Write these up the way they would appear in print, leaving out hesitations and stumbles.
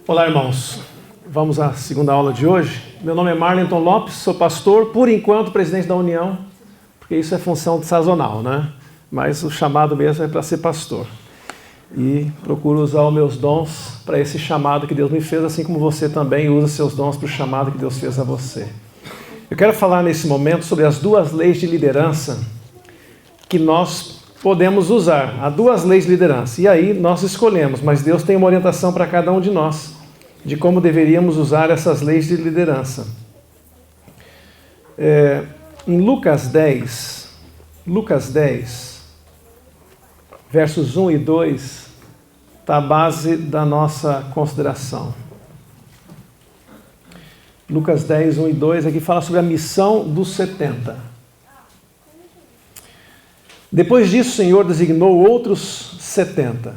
Olá, irmãos. Vamos à segunda aula de hoje. Meu nome é Marlenton Lopes, sou pastor, por enquanto presidente da União, porque isso é função sazonal, né? Mas o chamado mesmo é para ser pastor. E procuro usar os meus dons para esse chamado que Deus me fez, assim como você também usa seus dons para o chamado que Deus fez a você. Eu quero falar nesse momento sobre as duas leis de liderança que nós podemos usar. Há duas leis de liderança. E aí nós escolhemos, mas Deus tem uma orientação para cada um de nós, de como deveríamos usar essas leis de liderança. Em Lucas 10, versos 1 e 2, está a base da nossa consideração. Lucas 10, 1 e 2, aqui fala sobre a missão dos 70. Depois disso, o Senhor designou outros 70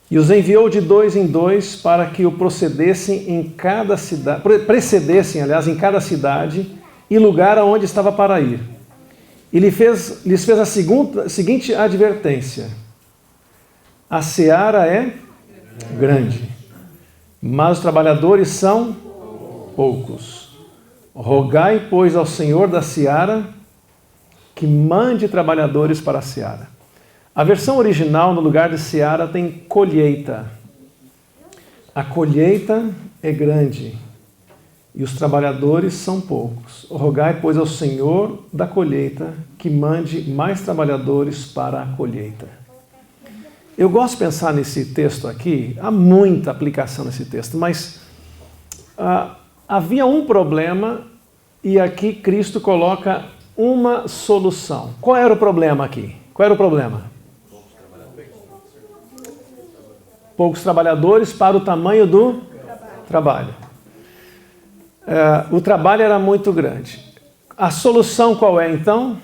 e os enviou de 2 em 2 para que o precedessem em cada cidade em cada cidade e lugar aonde estava para ir. E lhes fez a seguinte advertência: a seara é grande, mas os trabalhadores são poucos. Rogai, pois, ao Senhor da seara que mande trabalhadores para a seara. A versão original, no lugar de seara, tem colheita. A colheita é grande e os trabalhadores são poucos. Rogai, pois, ao Senhor da colheita que mande mais trabalhadores para a colheita. Eu gosto de pensar nesse texto aqui, há muita aplicação nesse texto, mas havia um problema e aqui Cristo coloca uma solução. Qual era o problema aqui? Qual era o problema? Poucos trabalhadores para o tamanho do trabalho. O trabalho era muito grande. A solução qual é, então?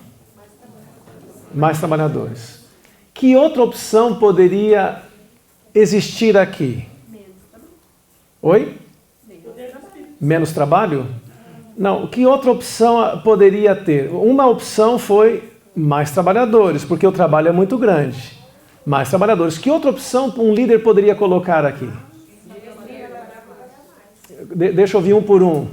Mais trabalhadores. Que outra opção poderia existir aqui? Oi? Menos trabalho? Não, que outra opção poderia ter? Uma opção foi mais trabalhadores, porque o trabalho é muito grande. Mais trabalhadores. Que outra opção um líder poderia colocar aqui? Deixa eu ouvir um por um. O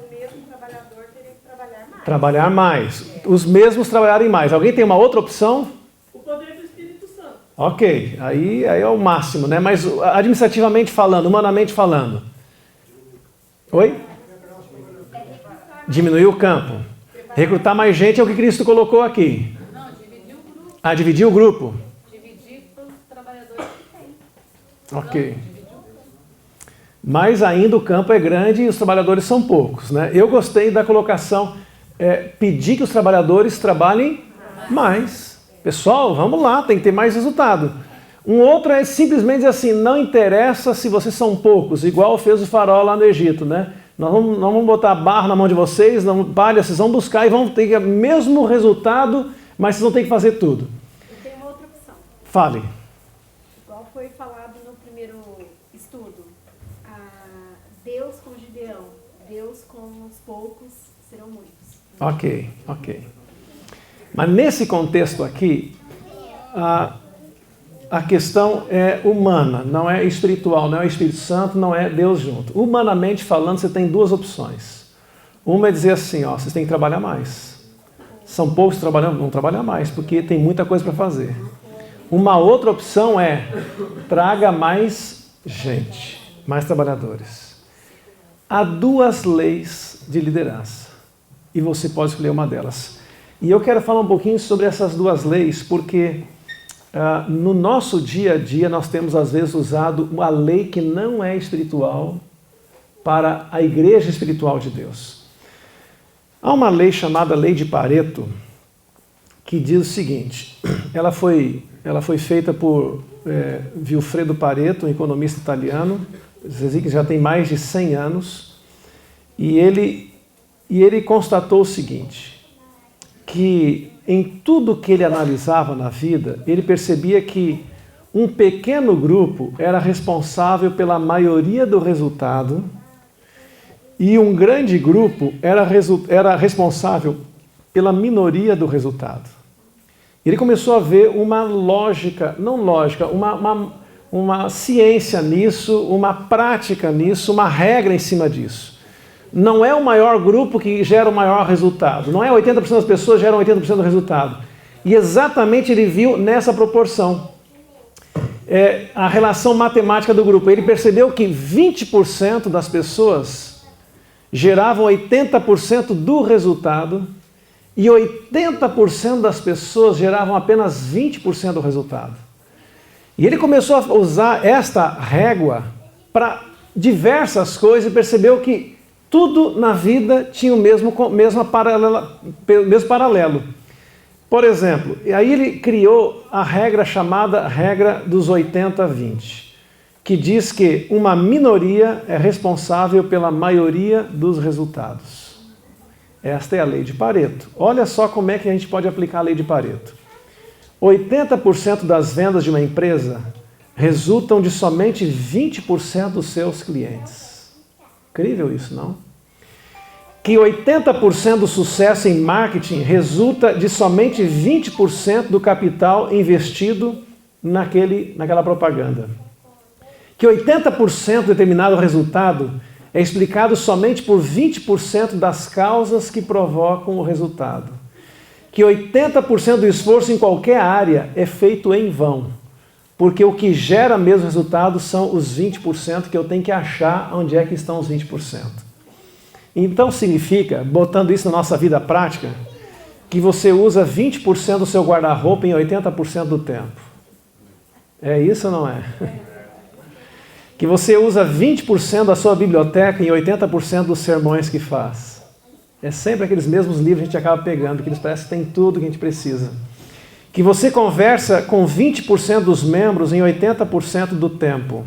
mesmo trabalhador teria que trabalhar mais. Trabalhar mais. Os mesmos trabalharem mais. Alguém tem uma outra opção? O poder do Espírito Santo. Ok, aí é o máximo, né? Mas administrativamente falando, humanamente falando. Oi? Diminuir o campo. Recrutar mais gente é o que Cristo colocou aqui. Não, dividir o grupo. Dividir o grupo. Dividir para os trabalhadores que tem. Ok. Mas ainda o campo é grande e os trabalhadores são poucos, né? Eu gostei da colocação, pedir que os trabalhadores trabalhem mais. Pessoal, vamos lá, tem que ter mais resultado. Um outro é simplesmente dizer assim, não interessa se vocês são poucos, igual fez o faraó lá no Egito, né? Nós vamos botar barro na mão de vocês, palha, vocês vão buscar e vão ter o mesmo resultado, mas vocês vão ter que fazer tudo. Eu tenho uma outra opção. Fale. Igual foi falado no primeiro estudo. Deus com Gideão, Deus com os poucos serão muitos. Ok. Mas nesse contexto aqui, a questão é humana, não é espiritual, não é o Espírito Santo, não é Deus junto. Humanamente falando, você tem duas opções. Uma é dizer assim, vocês têm que trabalhar mais. São poucos trabalhando, vão trabalhar mais, porque tem muita coisa para fazer. Uma outra opção é, traga mais gente, mais trabalhadores. Há duas leis de liderança, e você pode escolher uma delas. E eu quero falar um pouquinho sobre essas duas leis, porque no nosso dia a dia nós temos às vezes usado uma lei que não é espiritual para a igreja espiritual de Deus. Há uma lei chamada Lei de Pareto que diz o seguinte, ela foi feita por Vilfredo Pareto, um economista italiano, que já tem mais de 100 anos, e ele constatou o seguinte, que em tudo que ele analisava na vida, ele percebia que um pequeno grupo era responsável pela maioria do resultado e um grande grupo era responsável pela minoria do resultado. Ele começou a ver uma lógica, não lógica, uma ciência nisso, uma prática nisso, uma regra em cima disso. Não é o maior grupo que gera o maior resultado. Não é 80% das pessoas geram 80% do resultado. E exatamente ele viu nessa proporção. A relação matemática do grupo. Ele percebeu que 20% das pessoas geravam 80% do resultado e 80% das pessoas geravam apenas 20% do resultado. E ele começou a usar esta régua para diversas coisas e percebeu que tudo na vida tinha o mesmo paralelo. Por exemplo, aí ele criou a regra chamada regra dos 80-20, que diz que uma minoria é responsável pela maioria dos resultados. Esta é a lei de Pareto. Olha só como é que a gente pode aplicar a lei de Pareto. 80% das vendas de uma empresa resultam de somente 20% dos seus clientes. Incrível isso, não? Que 80% do sucesso em marketing resulta de somente 20% do capital investido naquela propaganda. Que 80% de determinado resultado é explicado somente por 20% das causas que provocam o resultado. Que 80% do esforço em qualquer área é feito em vão, porque o que gera mesmo resultado são os 20% que eu tenho que achar onde é que estão os 20%. Então significa, botando isso na nossa vida prática, que você usa 20% do seu guarda-roupa em 80% do tempo. É isso ou não é? Que você usa 20% da sua biblioteca em 80% dos sermões que faz. É sempre aqueles mesmos livros que a gente acaba pegando, que eles parecem que tem tudo que a gente precisa. Que você conversa com 20% dos membros em 80% do tempo.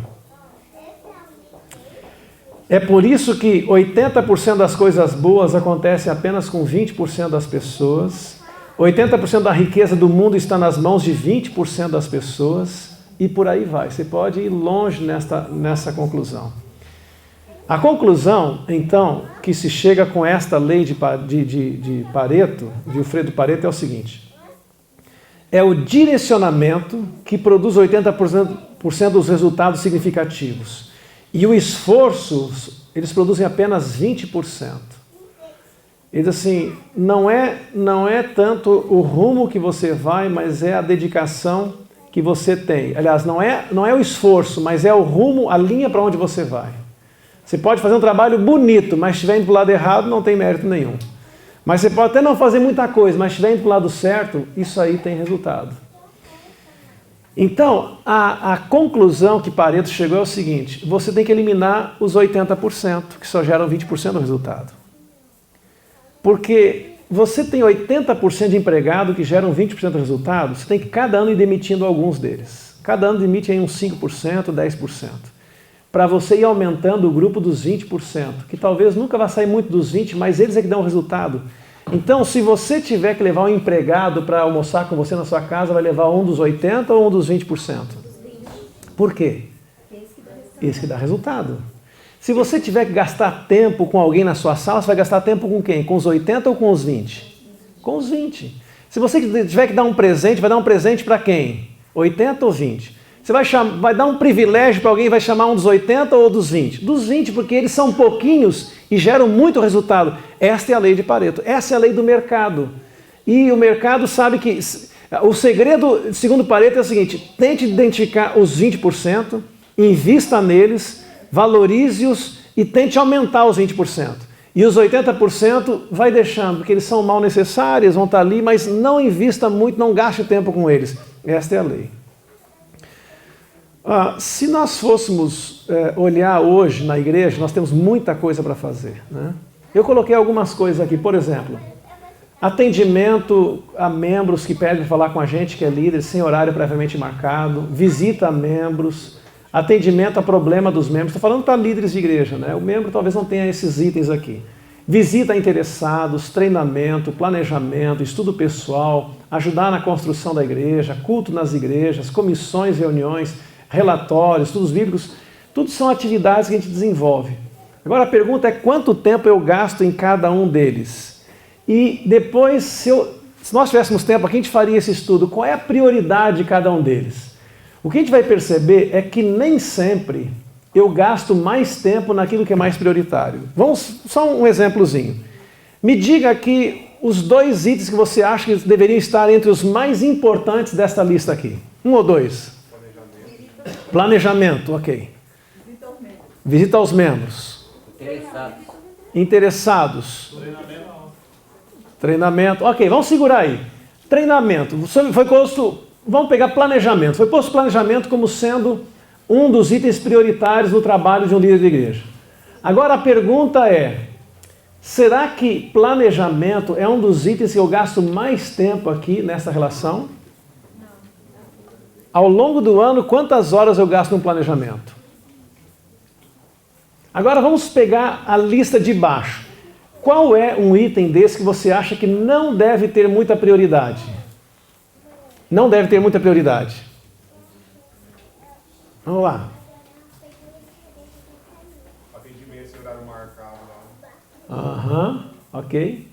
É por isso que 80% das coisas boas acontecem apenas com 20% das pessoas, 80% da riqueza do mundo está nas mãos de 20% das pessoas, e por aí vai. Você pode ir longe nessa conclusão. A conclusão, então, que se chega com esta lei de Pareto, de Vilfredo Pareto, é o seguinte: é o direcionamento que produz 80% dos resultados significativos. E o esforço, eles produzem apenas 20%. Ele diz assim, não é tanto o rumo que você vai, mas é a dedicação que você tem. Aliás, não é o esforço, mas é o rumo, a linha para onde você vai. Você pode fazer um trabalho bonito, mas se estiver indo para o lado errado, não tem mérito nenhum. Mas você pode até não fazer muita coisa, mas se estiver indo para o lado certo, isso aí tem resultado. Então, a conclusão que Pareto chegou é o seguinte: você tem que eliminar os 80%, que só geram 20% do resultado. Porque você tem 80% de empregado que geram 20% do resultado, você tem que cada ano ir demitindo alguns deles. Cada ano demite aí uns 5%, 10%. Para você ir aumentando o grupo dos 20%, que talvez nunca vá sair muito dos 20%, mas eles é que dão o resultado. Então, se você tiver que levar um empregado para almoçar com você na sua casa, vai levar um dos 80% ou um dos 20%? Por quê? Esse que dá resultado. Se você tiver que gastar tempo com alguém na sua sala, você vai gastar tempo com quem? Com os 80 ou com os 20? Com os 20. Se você tiver que dar um presente, vai dar um presente para quem? 80 ou 20? Você vai dar um privilégio para alguém, vai chamar um dos 80 ou dos 20? Dos 20, porque eles são pouquinhos e geram muito resultado. Esta é a lei de Pareto. Essa é a lei do mercado. E o mercado sabe que o segredo, segundo Pareto, é o seguinte: tente identificar os 20%, invista neles, valorize-os e tente aumentar os 20%. E os 80% vai deixando, porque eles são mal necessários, vão estar ali, mas não invista muito, não gaste tempo com eles. Esta é a lei. Se nós fôssemos olhar hoje na igreja, nós temos muita coisa para fazer, né? Eu coloquei algumas coisas aqui, por exemplo, atendimento a membros que pedem para falar com a gente, que é líder, sem horário previamente marcado, visita a membros, atendimento a problema dos membros. Estou falando para líderes de igreja, né? O membro talvez não tenha esses itens aqui. Visita a interessados, treinamento, planejamento, estudo pessoal, ajudar na construção da igreja, culto nas igrejas, comissões, reuniões, relatórios, estudos bíblicos, tudo são atividades que a gente desenvolve. Agora a pergunta é quanto tempo eu gasto em cada um deles? E depois, se nós tivéssemos tempo aqui, a gente faria esse estudo. Qual é a prioridade de cada um deles? O que a gente vai perceber é que nem sempre eu gasto mais tempo naquilo que é mais prioritário. Vamos, só um exemplozinho. Me diga aqui os 2 itens que você acha que deveriam estar entre os mais importantes desta lista aqui. 1 ou 2? Planejamento, ok. Visita aos membros. Interessados. Treinamento. Ok, vamos segurar aí. Treinamento. Foi posto, vamos pegar planejamento. Foi posto planejamento como sendo um dos itens prioritários no trabalho de um líder de igreja. Agora a pergunta é, será que planejamento é um dos itens que eu gasto mais tempo aqui nessa relação? Ao longo do ano, quantas horas eu gasto no planejamento? Agora vamos pegar a lista de baixo. Qual é um item desse que você acha que não deve ter muita prioridade? Não deve ter muita prioridade. Vamos lá. Atendimento em horário marcado lá. Aham, ok.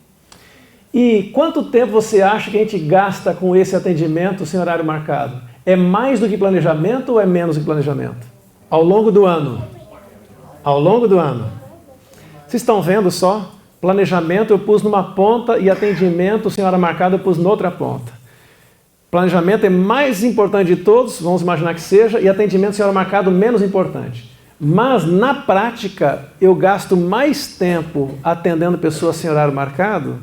E quanto tempo você acha que a gente gasta com esse atendimento sem horário marcado? É mais do que planejamento ou é menos do que planejamento? Ao longo do ano. Ao longo do ano. Vocês estão vendo só? Planejamento eu pus numa ponta e atendimento sem hora marcada eu pus noutra ponta. Planejamento é mais importante de todos, vamos imaginar que seja, e atendimento sem hora marcada menos importante. Mas, na prática, eu gasto mais tempo atendendo pessoas sem horário marcado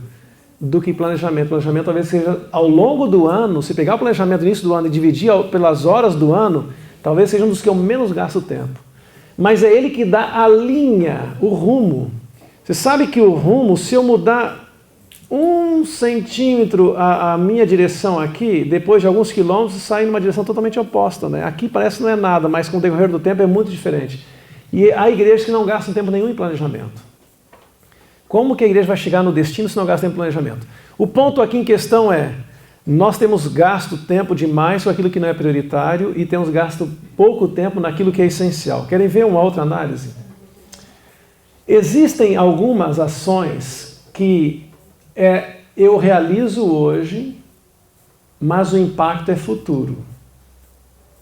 do que planejamento. Planejamento talvez seja ao longo do ano, se pegar o planejamento no início do ano e dividir pelas horas do ano, talvez seja um dos que eu menos gasto tempo. Mas é ele que dá a linha, o rumo. Você sabe que o rumo, se eu mudar 1 centímetro a minha direção aqui, depois de alguns quilômetros, sai numa direção totalmente oposta, né? Aqui parece que não é nada, mas com o decorrer do tempo é muito diferente. E há igrejas que não gastam tempo nenhum em planejamento. Como que a igreja vai chegar no destino se não gasta tempo em planejamento? O ponto aqui em questão é, nós temos gasto tempo demais com aquilo que não é prioritário e temos gasto pouco tempo naquilo que é essencial. Querem ver uma outra análise? Existem algumas ações que eu realizo hoje, mas o impacto é futuro.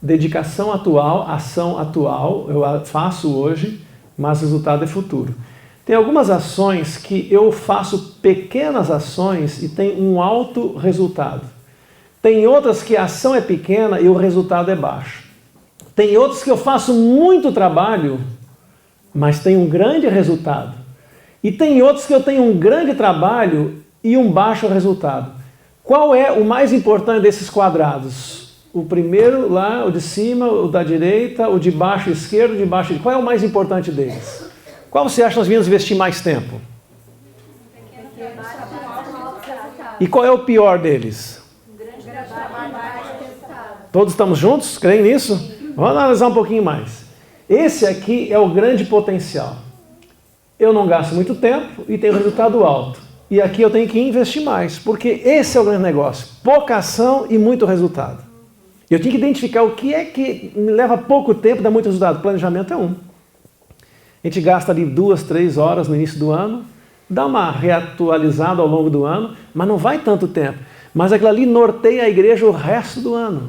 Dedicação atual, ação atual, eu faço hoje, mas o resultado é futuro. Tem algumas ações que eu faço pequenas ações e tem um alto resultado. Tem outras que a ação é pequena e o resultado é baixo. Tem outras que eu faço muito trabalho, mas tem um grande resultado. E tem outros que eu tenho um grande trabalho e um baixo resultado. Qual é o mais importante desses quadrados? O primeiro lá, o de cima, o da direita, o de baixo esquerdo, o de baixo esquerdo. Qual é o mais importante deles? Qual você acha que nós devíamos investir mais tempo? E qual é o pior deles? Todos estamos juntos? Creem nisso? Vamos analisar um pouquinho mais. Esse aqui é o grande potencial. Eu não gasto muito tempo e tenho resultado alto. E aqui eu tenho que investir mais, porque esse é o grande negócio. Pouca ação e muito resultado. Eu tinha que identificar o que é que me leva pouco tempo e dá muito resultado. Planejamento é um. A gente gasta ali 2, 3 horas no início do ano, dá uma reatualizada ao longo do ano, mas não vai tanto tempo. Mas aquilo ali norteia a igreja o resto do ano.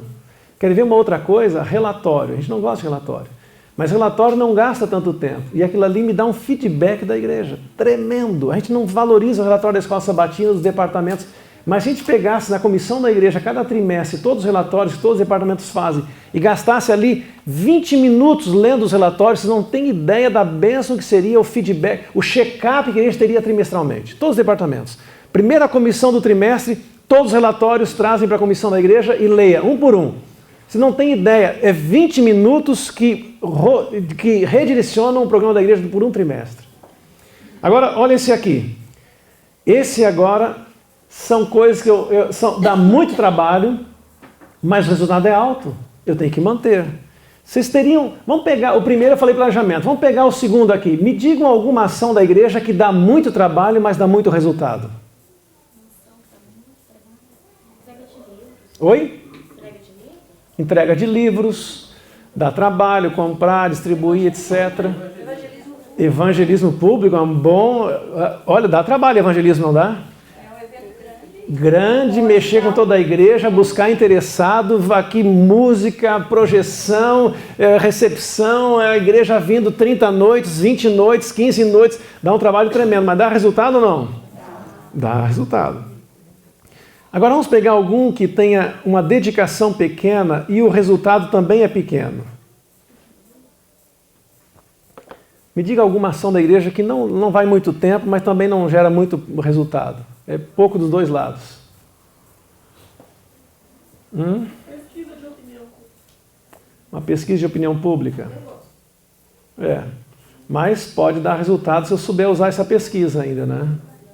Quer ver uma outra coisa? Relatório. A gente não gosta de relatório. Mas relatório não gasta tanto tempo. E aquilo ali me dá um feedback da igreja. Tremendo. A gente não valoriza o relatório da escola sabatina, dos departamentos. Mas se a gente pegasse na comissão da igreja, cada trimestre, todos os relatórios que todos os departamentos fazem, e gastasse ali 20 minutos lendo os relatórios, vocês não têm ideia da bênção que seria o feedback, o check-up que a gente teria trimestralmente. Todos os departamentos. Primeira comissão do trimestre, todos os relatórios trazem para a comissão da igreja e leia, um por um. Você não tem ideia, é 20 minutos que redirecionam o programa da igreja por um trimestre. Agora, olha esse aqui. Esse agora são coisas que dá muito trabalho, mas o resultado é alto. Eu tenho que manter. Vocês teriam... Vamos pegar... O primeiro eu falei planejamento. Vamos pegar o segundo aqui. Me digam alguma ação da igreja que dá muito trabalho, mas dá muito resultado. Oi? Entrega de livros, dá trabalho, comprar, distribuir, etc. Evangelismo público é um bom... Olha, dá trabalho evangelismo, não dá? grande, mexer com toda a igreja, buscar interessado, aqui música, projeção, recepção, a igreja vindo 30 noites, 20 noites, 15 noites, dá um trabalho tremendo, mas dá resultado ou não? Dá resultado. Agora vamos pegar algum que tenha uma dedicação pequena e o resultado também é pequeno. Me diga alguma ação da igreja que não vai muito tempo, mas também não gera muito resultado. É pouco dos dois lados. Pesquisa de opinião. Uma pesquisa de opinião pública. Mas pode dar resultado se eu souber usar essa pesquisa ainda, né?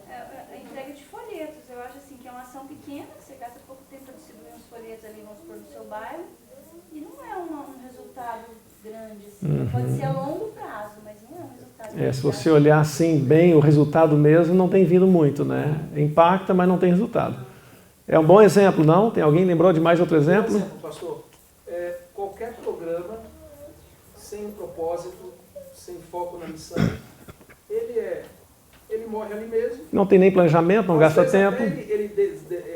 A entrega de folhetos, eu acho assim que é uma ação pequena, que você gasta pouco tempo para distribuir uns folhetos ali, vamos supor, no seu bairro, e não é um resultado grande, assim. Pode ser a longo prazo, mas não é um resultado Se você olhar assim bem, o resultado mesmo não tem vindo muito, né? Impacta, mas não tem resultado. É um bom exemplo, não? Tem alguém lembrou de mais outro exemplo? Pastor, qualquer programa sem propósito, sem foco na missão, ele morre ali mesmo. Não tem nem planejamento, não gasta tempo.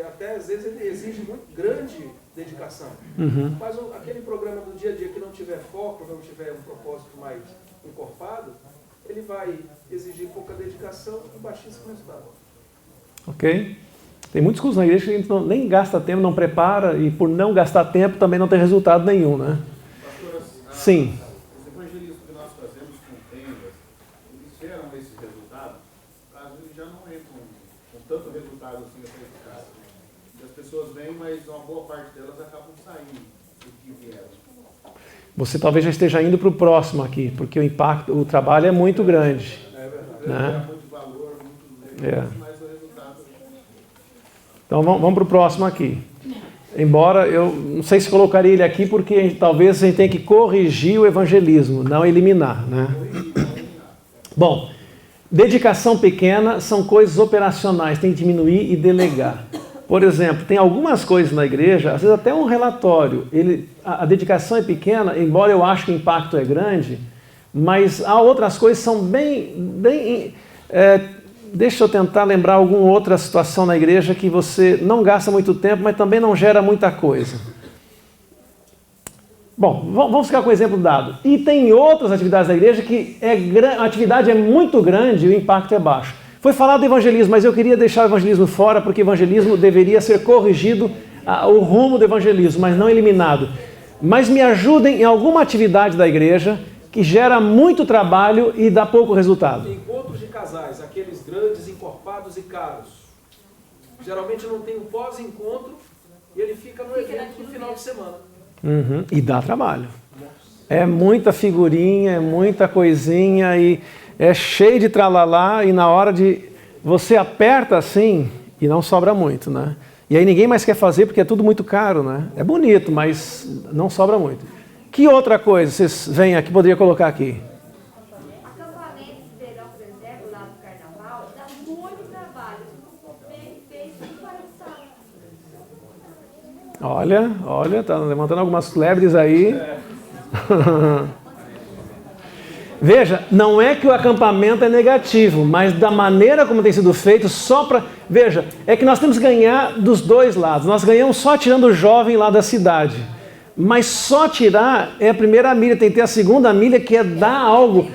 Até às vezes ele exige muito grande dedicação. Mas aquele programa do dia a dia que não tiver foco, não tiver um propósito mais encorpado, ele vai exigir pouca dedicação e baixíssimo resultado. Ok? Tem muitos cursos na igreja que a gente nem gasta tempo, não prepara, e por não gastar tempo também não tem resultado nenhum, né? Pastor, Sim. Os evangelismos que nós fazemos com tendas, eles geram esse resultado, caso eles já não entram com tanto resultado assim nessa eficácia. As pessoas vêm, mas uma boa parte delas acabam saindo do que vieram. Você talvez já esteja indo para o próximo aqui, porque o impacto, o trabalho é muito grande. É verdade. Né? Muito valor, muito recurso, mas o resultado... Então vamos para o próximo aqui. Embora eu não sei se colocaria ele aqui, porque talvez a gente tenha que corrigir o evangelismo, não eliminar, né? Bom, dedicação pequena são coisas operacionais, tem que diminuir e delegar. Por exemplo, tem algumas coisas na igreja, às vezes até um relatório, a dedicação é pequena, embora eu ache que o impacto é grande, mas há outras coisas que são deixa eu tentar lembrar alguma outra situação na igreja que você não gasta muito tempo, mas também não gera muita coisa. Bom, vamos ficar com o exemplo dado. E tem outras atividades da igreja que a atividade é muito grande e o impacto é baixo. Foi falado do evangelismo, mas eu queria deixar o evangelismo fora, porque o evangelismo deveria ser corrigido, o rumo do evangelismo, mas não eliminado. Mas me ajudem em alguma atividade da igreja que gera muito trabalho e dá pouco resultado. Encontros de casais, aqueles grandes, encorpados e caros. Geralmente não tem um pós-encontro e ele fica no evento no final de semana. E dá trabalho. É muita figurinha, é muita coisinha e é cheio de tralalá e na hora de... Você aperta assim e não sobra muito, né? E aí ninguém mais quer fazer porque é tudo muito caro, né? É bonito, mas não sobra muito. Que outra coisa vocês veem aqui, poderia colocar aqui? Acampamento de verão, por exemplo, lá no carnaval, dá muito trabalho. Fez tudo para o Olha, tá levantando algumas lebres aí. Veja, não é que o acampamento é negativo, mas da maneira como tem sido feito, só para... Veja, é que nós temos que ganhar dos dois lados. Nós ganhamos só tirando o jovem lá da cidade. Mas só tirar é a primeira milha, tem que ter a segunda milha, que é dar algo.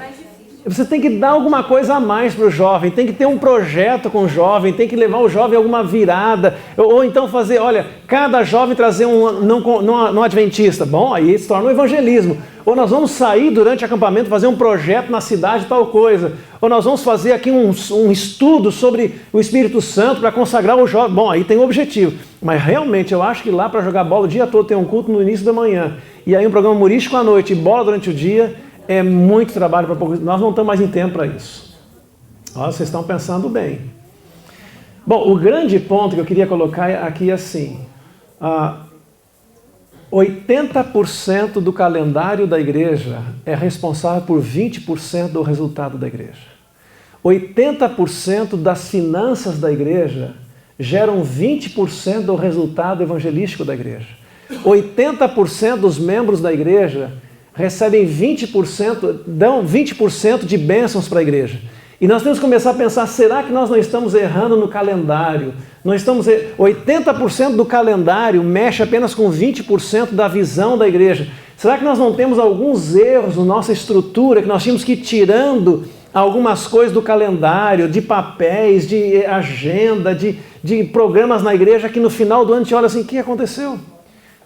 Você tem que dar alguma coisa a mais para o jovem, tem que ter um projeto com o jovem, tem que levar o jovem a alguma virada, ou então fazer, olha, cada jovem trazer um não adventista. Bom, aí se torna um evangelismo. Ou nós vamos sair durante o acampamento, fazer um projeto na cidade, tal coisa. Ou nós vamos fazer aqui um estudo sobre o Espírito Santo para consagrar o jovem. Bom, aí tem um objetivo. Mas realmente eu acho que lá para jogar bola o dia todo tem um culto no início da manhã. E aí um programa humorístico à noite e bola durante o dia é muito trabalho para pouco. Nós não estamos mais em tempo para isso. Ó, vocês estão pensando bem. Bom, o grande ponto que eu queria colocar aqui é assim. 80% do calendário da igreja é responsável por 20% do resultado da igreja. 80% das finanças da igreja geram 20% do resultado evangelístico da igreja. 80% dos membros da igreja recebem 20%, dão 20% de bênçãos para a igreja. E nós temos que começar a pensar, será que nós não estamos errando no calendário? 80% do calendário mexe apenas com 20% da visão da igreja. Será que nós não temos alguns erros na nossa estrutura, que nós tínhamos que ir tirando algumas coisas do calendário, de papéis, de agenda, de programas na igreja, que no final do ano a gente olha assim, o que aconteceu?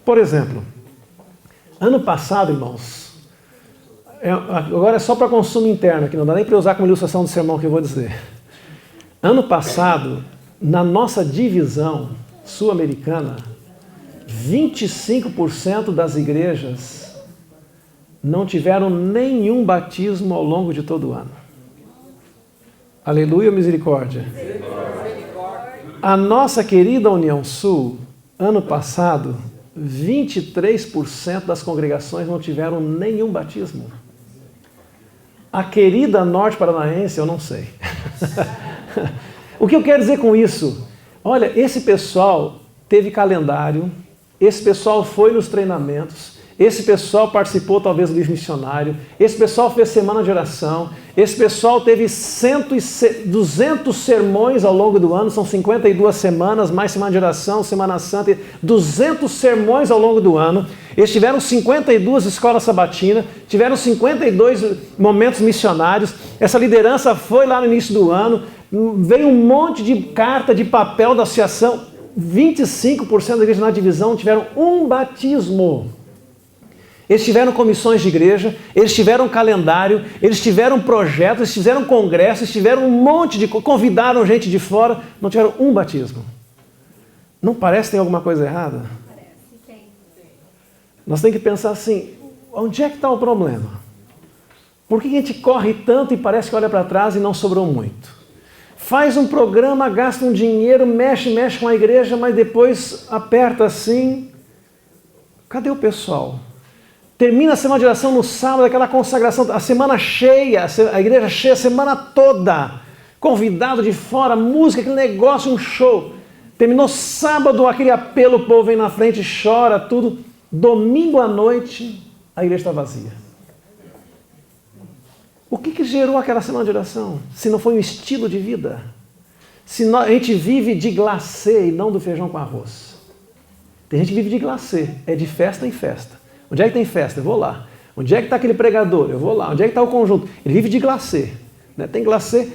Por exemplo, ano passado, irmãos, agora é só para consumo interno, aqui não dá nem para usar como ilustração do sermão que eu vou dizer. Ano passado, na nossa divisão sul-americana, 25% das igrejas não tiveram nenhum batismo ao longo de todo o ano. Aleluia, misericórdia. A nossa querida União Sul, ano passado, 23% das congregações não tiveram nenhum batismo. A querida Norte Paranaense, eu não sei. O que eu quero dizer com isso? Olha, esse pessoal teve calendário, esse pessoal foi nos treinamentos, esse pessoal participou talvez do livro missionário, esse pessoal fez semana de oração, esse pessoal teve 200 sermões ao longo do ano, são 52 semanas, mais semana de oração, Semana Santa, 200 sermões ao longo do ano. Eles tiveram 52 escolas sabatinas, tiveram 52 momentos missionários, essa liderança foi lá no início do ano, veio um monte de carta de papel da associação, 25% da igreja na divisão tiveram um batismo. Eles tiveram comissões de igreja, eles tiveram calendário, eles tiveram projetos, eles fizeram congressos, eles tiveram um monte de... convidaram gente de fora, não tiveram um batismo. Não parece que tem alguma coisa errada? Parece, tem. Nós temos que pensar assim, onde é que está o problema? Por que a gente corre tanto e parece que olha para trás e não sobrou muito? Faz um programa, gasta um dinheiro, mexe com a igreja, mas depois aperta assim. Cadê o pessoal? Termina a semana de oração no sábado, aquela consagração, a semana cheia, a igreja cheia a semana toda. Convidado de fora, música, aquele negócio, um show. Terminou sábado, aquele apelo, o povo vem na frente, chora, tudo. Domingo à noite, a igreja está vazia. O que gerou aquela semana de oração? Se não foi um estilo de vida? Se a gente vive de glacê e não do feijão com arroz. Tem gente que vive de glacê, é de festa em festa. Onde é que tem festa? Eu vou lá. Onde é que está aquele pregador? Eu vou lá. Onde é que está o conjunto? Ele vive de glacê. Né? Tem glacê,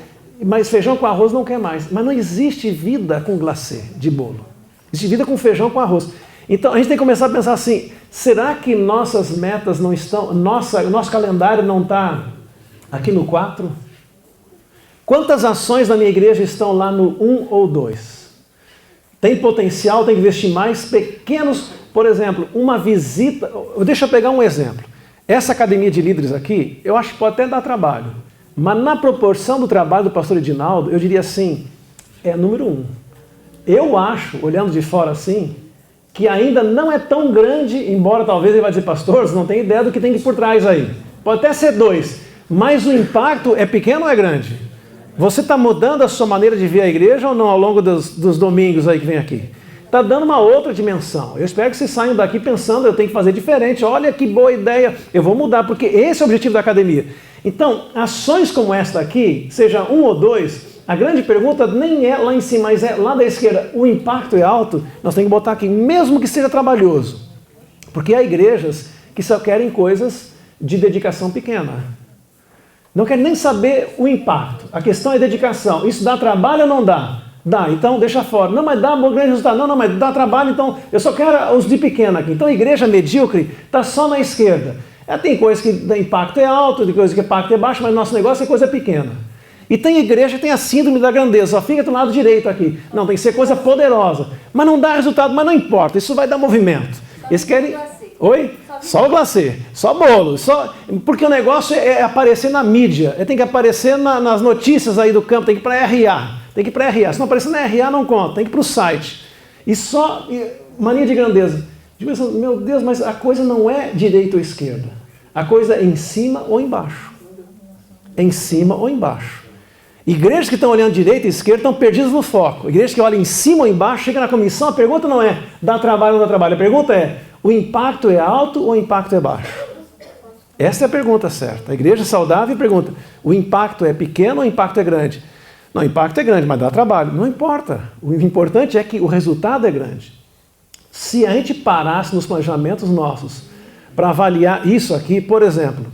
mas feijão com arroz não quer mais. Mas não existe vida com glacê de bolo. Existe vida com feijão com arroz. Então a gente tem que começar a pensar assim, será que nossas metas não estão, o nosso calendário não está aqui no 4? Quantas ações da minha igreja estão lá no 1 ou 2? Tem potencial, tem que investir mais, pequenos, por exemplo, uma visita, deixa eu pegar um exemplo. Essa academia de líderes aqui, eu acho que pode até dar trabalho, mas na proporção do trabalho do pastor Edinaldo, eu diria assim, é número 1. Eu acho, olhando de fora assim, que ainda não é tão grande, embora talvez ele vai dizer, pastor, você não tem ideia do que tem por trás aí. Pode até ser 2, mas o impacto é pequeno ou é grande? Você está mudando a sua maneira de ver a igreja ou não ao longo dos domingos aí que vem aqui? Está dando uma outra dimensão. Eu espero que vocês saiam daqui pensando, eu tenho que fazer diferente, olha que boa ideia, eu vou mudar, porque esse é o objetivo da academia. Então, ações como esta aqui, seja 1 ou 2, a grande pergunta nem é lá em cima, mas é lá da esquerda, o impacto é alto, nós temos que botar aqui, mesmo que seja trabalhoso. Porque há igrejas que só querem coisas de dedicação pequena. Não querem nem saber o impacto. A questão é dedicação. Isso dá trabalho ou não dá? Dá, então deixa fora. Não, mas dá um grande resultado. Não, mas dá trabalho, então eu só quero os de pequeno aqui. Então a igreja medíocre está só na esquerda. Tem coisa que o impacto é alto, tem coisa que o impacto é baixo, mas nosso negócio é coisa pequena. E tem igreja que tem a síndrome da grandeza, só fica do lado direito aqui. Não, tem que ser coisa poderosa. Mas não dá resultado, mas não importa, isso vai dar movimento. Eles querem... Oi? Só o glacê, só bolo, porque o negócio é aparecer na mídia, tem que aparecer nas notícias aí do campo, tem que ir para RA, se não aparecer na RA não conta, tem que ir para o site. Mania de grandeza. Meu Deus, mas a coisa não é direita ou esquerda, a coisa é em cima ou embaixo. Em cima ou embaixo. Igrejas que estão olhando direita e esquerda estão perdidas no foco. Igrejas que olham em cima ou embaixo, chega na comissão, a pergunta não é dá trabalho ou não dá trabalho, a pergunta é o impacto é alto ou o impacto é baixo? Essa é a pergunta certa. A igreja saudável pergunta, o impacto é pequeno ou o impacto é grande? Não, o impacto é grande, mas dá trabalho. Não importa. O importante é que o resultado é grande. Se a gente parasse nos planejamentos nossos para avaliar isso aqui, por exemplo,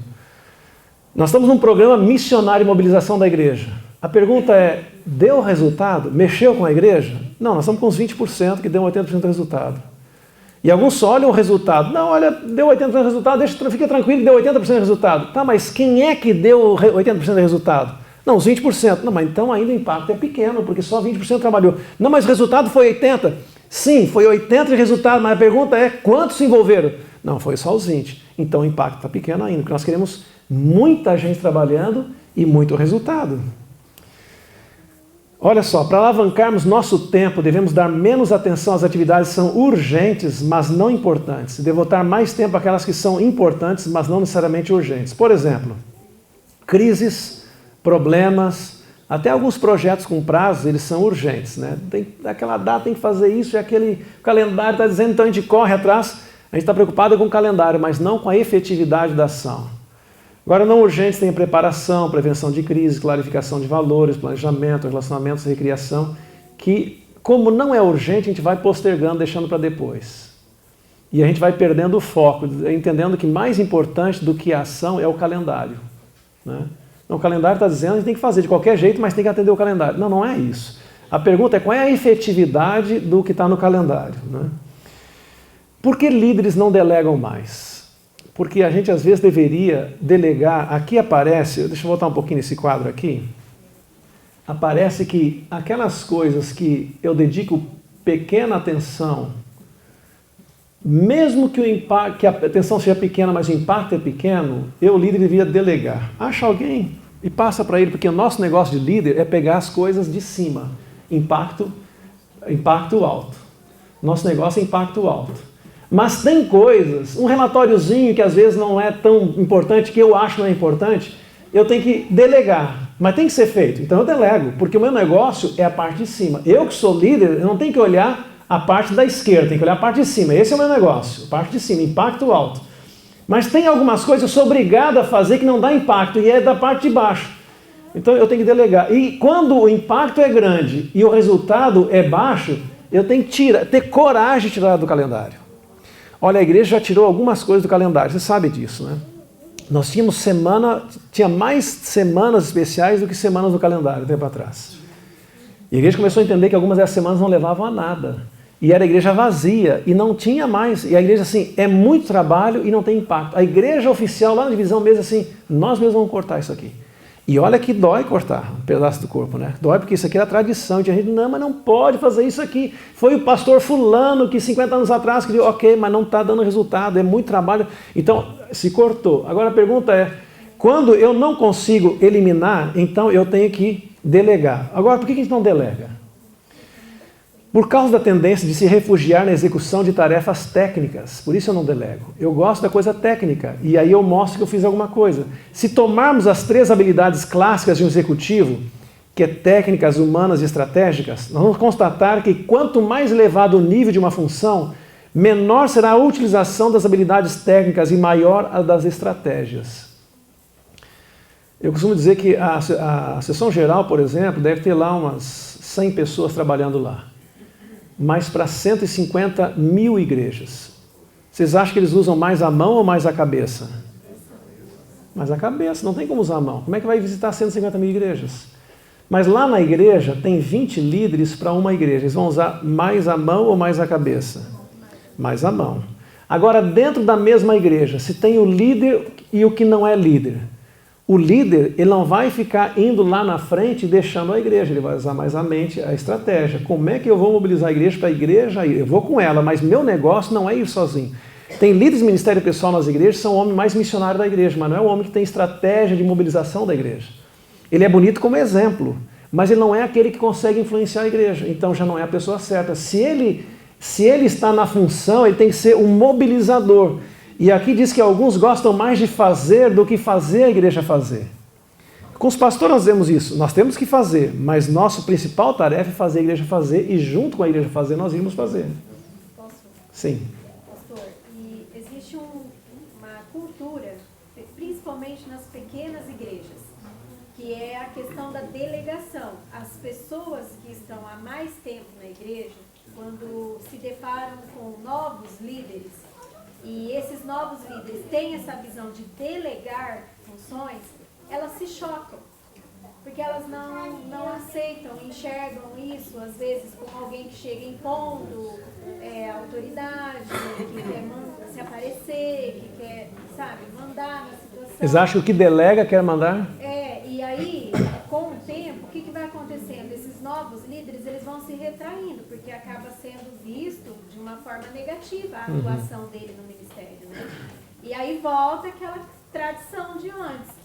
nós estamos num programa missionário e mobilização da igreja. A pergunta é, deu resultado? Mexeu com a igreja? Não, nós estamos com uns 20% que deu 80% do resultado. E alguns só olham o resultado. Não, olha, deu 80% do resultado, fica tranquilo que deu 80% do resultado. Tá, mas quem é que deu 80% do resultado? Não, os 20%. Não, mas então ainda o impacto é pequeno, porque só 20% trabalhou. Não, mas o resultado foi 80%. Sim, foi 80% de resultado, mas a pergunta é, quantos se envolveram? Não, foi só os 20%. Então o impacto está pequeno ainda, porque nós queremos muita gente trabalhando e muito resultado. Olha só, para alavancarmos nosso tempo, devemos dar menos atenção às atividades que são urgentes, mas não importantes. Devotar mais tempo àquelas que são importantes, mas não necessariamente urgentes. Por exemplo, crises, problemas, até alguns projetos com prazo, eles são urgentes, né? Aquela data tem que fazer isso, e aquele calendário está dizendo, então a gente corre atrás, a gente está preocupado com o calendário, mas não com a efetividade da ação. Agora, não urgentes tem a preparação, prevenção de crise, clarificação de valores, planejamento, relacionamentos, recriação, que, como não é urgente, a gente vai postergando, deixando para depois. E a gente vai perdendo o foco, entendendo que mais importante do que a ação é o calendário, né? Então, o calendário está dizendo que a gente tem que fazer de qualquer jeito, mas tem que atender o calendário. Não, não é isso. A pergunta é qual é a efetividade do que está no calendário, né? Por que líderes não delegam mais? Porque a gente às vezes deveria delegar, aqui aparece, deixa eu voltar um pouquinho nesse quadro aqui, aparece que aquelas coisas que eu dedico pequena atenção, mesmo que a atenção seja pequena, mas o impacto é pequeno, eu, líder, devia delegar. Acha alguém e passa para ele, porque o nosso negócio de líder é pegar as coisas de cima, impacto alto. Nosso negócio é impacto alto. Mas tem coisas, um relatóriozinho que às vezes não é tão importante, que eu acho não é importante, eu tenho que delegar, mas tem que ser feito. Então eu delego, porque o meu negócio é a parte de cima. Eu que sou líder, eu não tenho que olhar a parte da esquerda, tenho que olhar a parte de cima. Esse é o meu negócio, a parte de cima, impacto alto. Mas tem algumas coisas que eu sou obrigado a fazer que não dá impacto, e é da parte de baixo. Então eu tenho que delegar. E quando o impacto é grande e o resultado é baixo, eu tenho que ter coragem de tirar do calendário. Olha, a igreja já tirou algumas coisas do calendário, você sabe disso, né? Nós tinha mais semanas especiais do que semanas no calendário, tempo atrás. E a igreja começou a entender que algumas dessas semanas não levavam a nada. E era a igreja vazia, e não tinha mais. E a igreja, assim, é muito trabalho e não tem impacto. A igreja oficial, lá na divisão mesmo, assim, nós mesmos vamos cortar isso aqui. E olha que dói cortar um pedaço do corpo, né? Dói porque isso aqui era tradição. Tinha gente, não, mas não pode fazer isso aqui. Foi o pastor fulano que 50 anos atrás que disse, ok, mas não está dando resultado, é muito trabalho. Então, se cortou. Agora a pergunta é, quando eu não consigo eliminar, então eu tenho que delegar. Agora, por que a gente não delega? Por causa da tendência de se refugiar na execução de tarefas técnicas. Por isso eu não delego. Eu gosto da coisa técnica. E aí eu mostro que eu fiz alguma coisa. Se tomarmos as 3 habilidades clássicas de um executivo, que é técnicas, humanas e estratégicas, nós vamos constatar que quanto mais elevado o nível de uma função, menor será a utilização das habilidades técnicas e maior a das estratégias. Eu costumo dizer que a sessão geral, por exemplo, deve ter lá umas 100 pessoas trabalhando lá. Mas para 150 mil igrejas. Vocês acham que eles usam mais a mão ou mais a cabeça? Mais a cabeça, não tem como usar a mão. Como é que vai visitar 150 mil igrejas? Mas lá na igreja tem 20 líderes para uma igreja. Eles vão usar mais a mão ou mais a cabeça? Mais a mão. Agora, dentro da mesma igreja, se tem o líder e o que não é líder. O líder, ele não vai ficar indo lá na frente e deixando a igreja, ele vai usar mais a mente, a estratégia. Como é que eu vou mobilizar a igreja para a igreja ir? Eu vou com ela, mas meu negócio não é ir sozinho. Tem líderes de ministério pessoal nas igrejas que são o homem mais missionário da igreja, mas não é o homem que tem estratégia de mobilização da igreja. Ele é bonito como exemplo, mas ele não é aquele que consegue influenciar a igreja, então já não é a pessoa certa. Se ele está na função, ele tem que ser um mobilizador. E aqui diz que alguns gostam mais de fazer do que fazer a igreja fazer. Com os pastores nós vemos isso, nós temos que fazer, mas nossa principal tarefa é fazer a igreja fazer e junto com a igreja fazer nós irmos fazer. Posso? Sim. Pastor, e existe uma cultura principalmente nas pequenas igrejas, que é a questão da delegação. As pessoas que estão há mais tempo na igreja, quando se deparam com novos líderes, e esses novos líderes têm essa visão de delegar funções, elas se chocam. Porque elas não aceitam, enxergam isso, às vezes, como alguém que chega impondo autoridade, que quer se aparecer, que quer, sabe, mandar na situação. Eles acham que o que delega quer mandar? E aí, com o tempo, o que vai acontecendo? Esses novos líderes, eles vão se retraindo, porque acaba sendo visto de uma forma negativa a atuação dele no ministério, né? E aí volta aquela tradição de antes.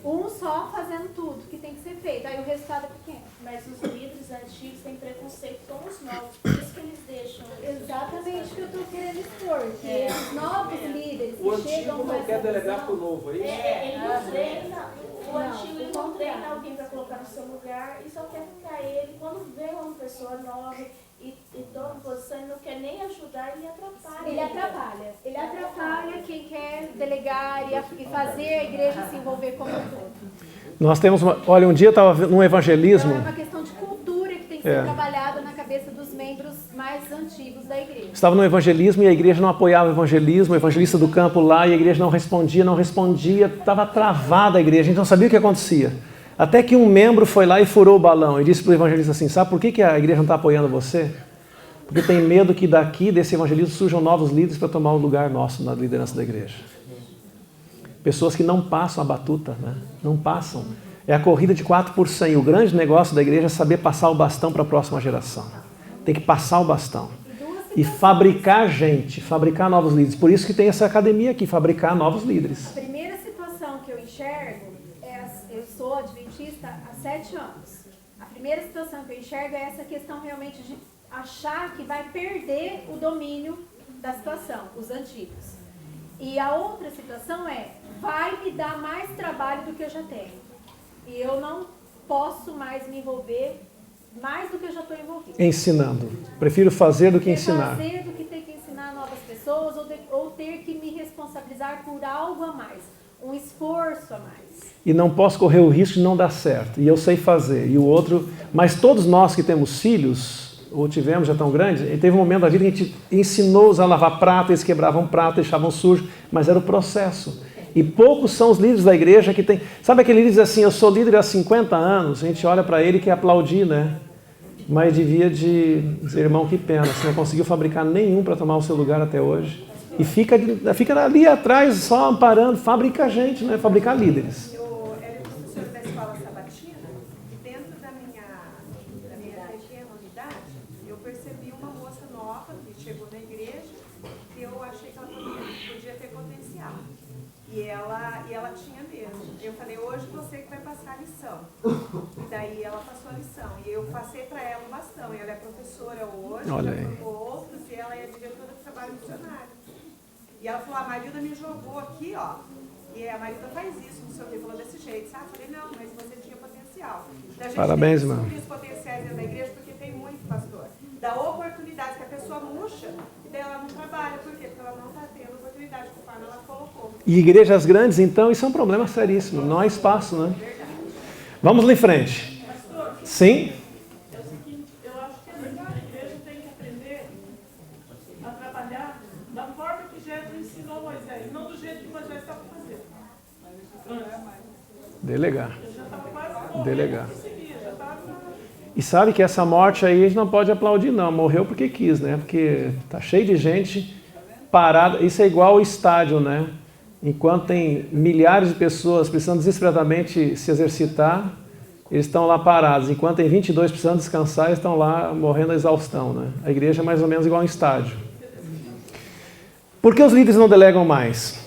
Um só fazendo tudo que tem que ser feito, aí o resultado é pequeno. Mas os líderes antigos têm preconceito com os novos, por isso que eles deixam. Exatamente o que eu estou querendo expor, que os novos líderes O que chegam antigo com não essa quer delegar visão, para o novo, é isso? Ele não treina, o Não, antigo ele ao não treina contrário. alguém para colocar no seu lugar e só quer ficar ele. Quando vem uma pessoa nova e toma posição, ele não quer nem ajudar, ele atrapalha. Ele atrapalha. Ele atrapalha quem quer delegar e fazer a igreja se envolver como um todo. Nós temos olha, um dia eu estava num evangelismo. Então é uma questão de cultura que tem que ser trabalhada na cabeça dos membros mais antigos da igreja. Estava no evangelismo e a igreja não apoiava o evangelismo, o evangelista do campo lá, e a igreja não respondia, estava travada a igreja, a gente não sabia o que acontecia. Até que um membro foi lá e furou o balão e disse para o evangelista assim, sabe por que a igreja não está apoiando você? Porque tem medo que daqui, desse evangelismo, surjam novos líderes para tomar o lugar nosso na liderança da igreja. Pessoas que não passam a batuta, né? Não passam. É a corrida de 4 por 100. O grande negócio da igreja é saber passar o bastão para a próxima geração. Tem que passar o bastão. E fabricar gente, fabricar novos líderes. Por isso que tem essa academia aqui, fabricar novos líderes. A primeira situação que eu enxergo, eu sou adventista há 7 anos. A primeira situação que eu enxergo é essa questão realmente de achar que vai perder o domínio da situação, os antigos. E a outra situação vai me dar mais trabalho do que eu já tenho. E eu não posso mais me envolver mais do que eu já estou envolvido. Ensinando. Prefiro fazer do que ensinar. Fazer do que ter que ensinar novas pessoas ou ter que me responsabilizar por algo a mais. Um esforço a mais. E não posso correr o risco de não dar certo. E eu sei fazer. E o outro... Mas todos nós que temos filhos... ou tivemos já tão grande, e teve um momento da vida que a gente ensinou-os a lavar prato, eles quebravam prato, deixavam sujo, mas era o processo. E poucos são os líderes da igreja que tem... Sabe aquele líder que diz assim, eu sou líder há 50 anos, a gente olha para ele e quer aplaudir, né? Mas devia de dizer, irmão, que pena, você não conseguiu fabricar nenhum para tomar o seu lugar até hoje. E fica ali atrás, só amparando, fabrica gente, né? Fabricar líderes. Eu era professora da escola sabatina e dentro da minha pequena unidade, eu percebi uma moça nova que chegou na igreja que eu achei que ela podia ter potencial. E ela tinha mesmo. Eu falei, hoje você que vai passar a lição. E daí ela passou a lição. E eu passei para ela o bastão. E ela é professora hoje, Olha já aí. formou outros, e ela é diretora de trabalho missionário. E ela falou, a Marilda me jogou aqui, ó. E a Marilda faz isso, não sei o que, falou desse jeito, sabe? Eu falei, não, mas você tinha potencial. Da gente Parabéns, tem que irmã. descobrir os potenciais dentro da igreja, porque tem muito, pastor. Dá oportunidades que a pessoa murcha, e daí ela não trabalha. Por quê? Porque ela não está tendo oportunidade, conforme ela colocou. E igrejas grandes, então, isso é um problema seríssimo. Não há espaço, né? Vamos lá em frente. Sim? É o seguinte, eu acho que a igreja tem que aprender a trabalhar da forma que Jesus ensinou Moisés, não do jeito que Moisés estava fazendo. Delegar. Eu já estava quase morrendo, Delegar. não conseguia, já estava... E sabe que essa morte aí a gente não pode aplaudir, não. Morreu porque quis, né? Porque tá cheio de gente parada. Isso é igual ao estádio, né? Enquanto tem milhares de pessoas precisando desesperadamente se exercitar, eles estão lá parados. Enquanto tem 22 precisando descansar, eles estão lá morrendo da exaustão, né? A igreja é mais ou menos igual a um estádio. Por que os líderes não delegam mais?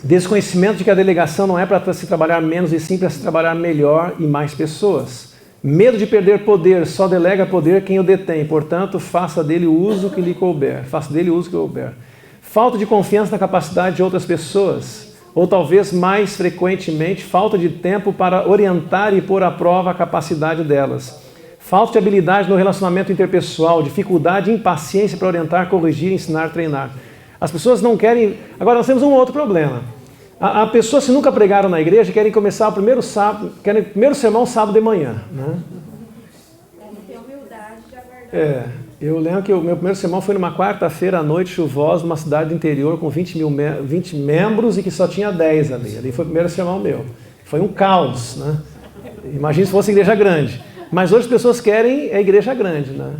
Desconhecimento de que a delegação não é para se trabalhar menos, e sim para se trabalhar melhor e mais pessoas. Medo de perder poder, só delega poder quem o detém. Portanto, faça dele o uso que lhe couber. Faça dele o uso que couber. Falta de confiança na capacidade de outras pessoas. Ou talvez mais frequentemente, falta de tempo para orientar e pôr à prova a capacidade delas. Falta de habilidade no relacionamento interpessoal, dificuldade e impaciência para orientar, corrigir, ensinar, treinar. As pessoas não querem... Agora, nós temos um outro problema. Há pessoas que nunca pregaram na igreja e querem começar o primeiro sermão sábado de manhã. Né? Tem humildade de aguardar. Eu lembro que o meu primeiro sermão foi numa quarta-feira à noite chuvosa, numa cidade do interior com 20 membros e que só tinha 10 ali. Ali foi o primeiro sermão meu. Foi um caos, né? Imagina se fosse igreja grande. Mas hoje as pessoas querem a igreja grande, né?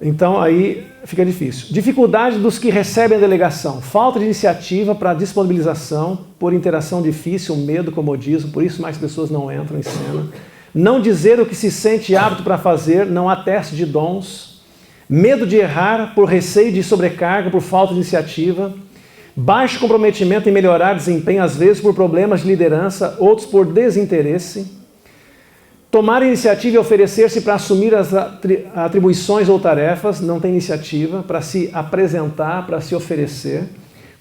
Então aí fica difícil. Dificuldade dos que recebem a delegação. Falta de iniciativa para disponibilização, por interação difícil, medo, comodismo, por isso mais pessoas não entram em cena. Não dizer o que se sente apto para fazer, não há teste de dons. Medo de errar, por receio de sobrecarga, por falta de iniciativa. Baixo comprometimento em melhorar desempenho, às vezes por problemas de liderança, outros por desinteresse. Tomar iniciativa e oferecer-se para assumir as atribuições ou tarefas, não tem iniciativa, para se apresentar, para se oferecer.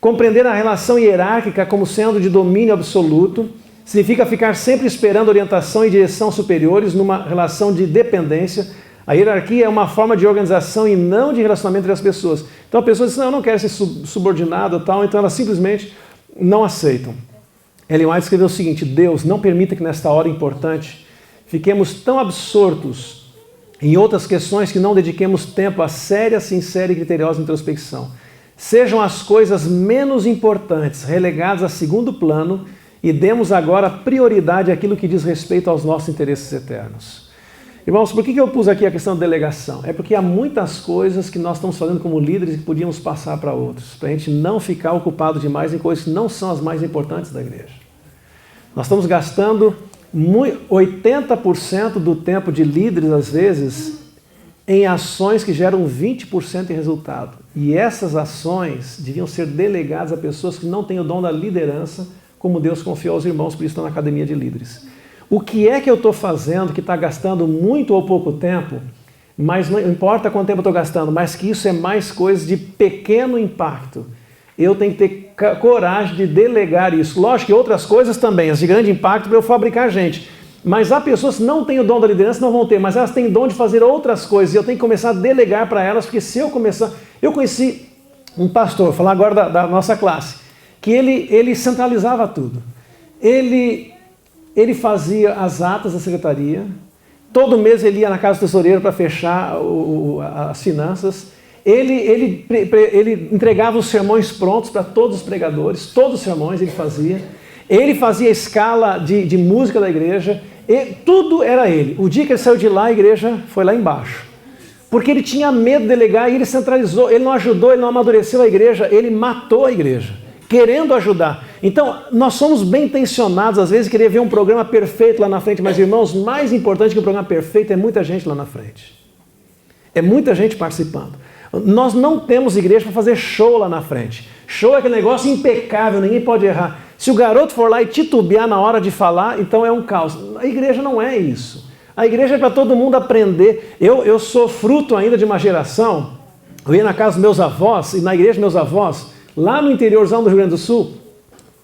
Compreender a relação hierárquica como sendo de domínio absoluto, significa ficar sempre esperando orientação e direção superiores numa relação de dependência. A hierarquia é uma forma de organização e não de relacionamento entre as pessoas. Então a pessoa diz, não, eu não quero ser subordinado, tal, então elas simplesmente não aceitam. Ellen White escreveu o seguinte: Deus, não permita que nesta hora importante fiquemos tão absortos em outras questões que não dediquemos tempo à séria, sincera e criteriosa introspecção. Sejam as coisas menos importantes relegadas a segundo plano e demos agora prioridade àquilo que diz respeito aos nossos interesses eternos. Irmãos, por que eu pus aqui a questão da delegação? É porque há muitas coisas que nós estamos fazendo como líderes que podíamos passar para outros, para a gente não ficar ocupado demais em coisas que não são as mais importantes da igreja. Nós estamos gastando 80% do tempo de líderes, às vezes, em ações que geram 20% em resultado. E essas ações deviam ser delegadas a pessoas que não têm o dom da liderança, como Deus confiou aos irmãos, por isso estão na academia de líderes. O que é que eu estou fazendo que está gastando muito ou pouco tempo, mas não importa quanto tempo eu estou gastando, mas que isso é mais coisa de pequeno impacto. Eu tenho que ter coragem de delegar isso. Lógico que outras coisas também, as de grande impacto, para eu fabricar gente. Mas há pessoas que não têm o dom da liderança, não vão ter, mas elas têm dom de fazer outras coisas. E eu tenho que começar a delegar para elas, porque se eu começar... Eu conheci um pastor, vou falar agora da nossa classe, que ele centralizava tudo. Ele fazia as atas da secretaria, todo mês ele ia na casa do tesoureiro para fechar as finanças. Ele entregava os sermões prontos para todos os pregadores, todos os sermões ele fazia. Ele fazia a escala de música da igreja, tudo era ele. O dia que ele saiu de lá, a igreja foi lá embaixo. Porque ele tinha medo de delegar e ele centralizou, ele não ajudou, ele não amadureceu a igreja, ele matou a igreja, querendo ajudar. Então, nós somos bem intencionados, às vezes, querer ver um programa perfeito lá na frente, mas, irmãos, mais importante que o programa perfeito é muita gente lá na frente. É muita gente participando. Nós não temos igreja para fazer show lá na frente. Show é aquele negócio impecável, ninguém pode errar. Se o garoto for lá e titubear na hora de falar, então é um caos. A igreja não é isso. A igreja é para todo mundo aprender. Eu sou fruto ainda de uma geração, eu ia na casa dos meus avós, e na igreja dos meus avós, lá no interiorzão do Rio Grande do Sul,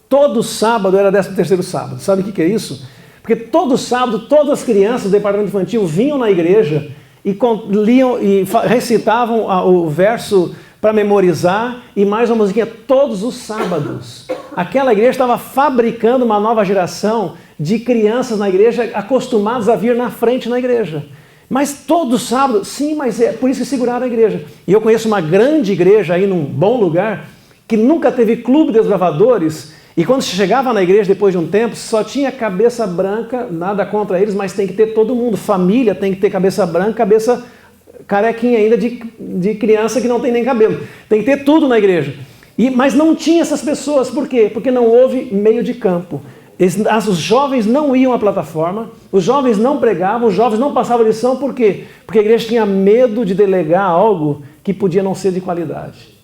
todo sábado era 13º sábado. Sabe o que é isso? Porque todo sábado, todas as crianças do departamento infantil vinham na igreja e liam e recitavam o verso para memorizar e mais uma musiquinha todos os sábados. Aquela igreja estava fabricando uma nova geração de crianças na igreja acostumadas a vir na frente na igreja. Mas todo sábado, sim, mas é por isso que seguraram a igreja. E eu conheço uma grande igreja aí num bom lugar que nunca teve clube de desbravadores. E quando chegava na igreja depois de um tempo, só tinha cabeça branca, nada contra eles, mas tem que ter todo mundo. Família tem que ter cabeça branca, cabeça carequinha ainda de criança que não tem nem cabelo. Tem que ter tudo na igreja. Mas não tinha essas pessoas, por quê? Porque não houve meio de campo. Os jovens não iam à plataforma, os jovens não pregavam, os jovens não passavam lição, por quê? Porque a igreja tinha medo de delegar algo que podia não ser de qualidade.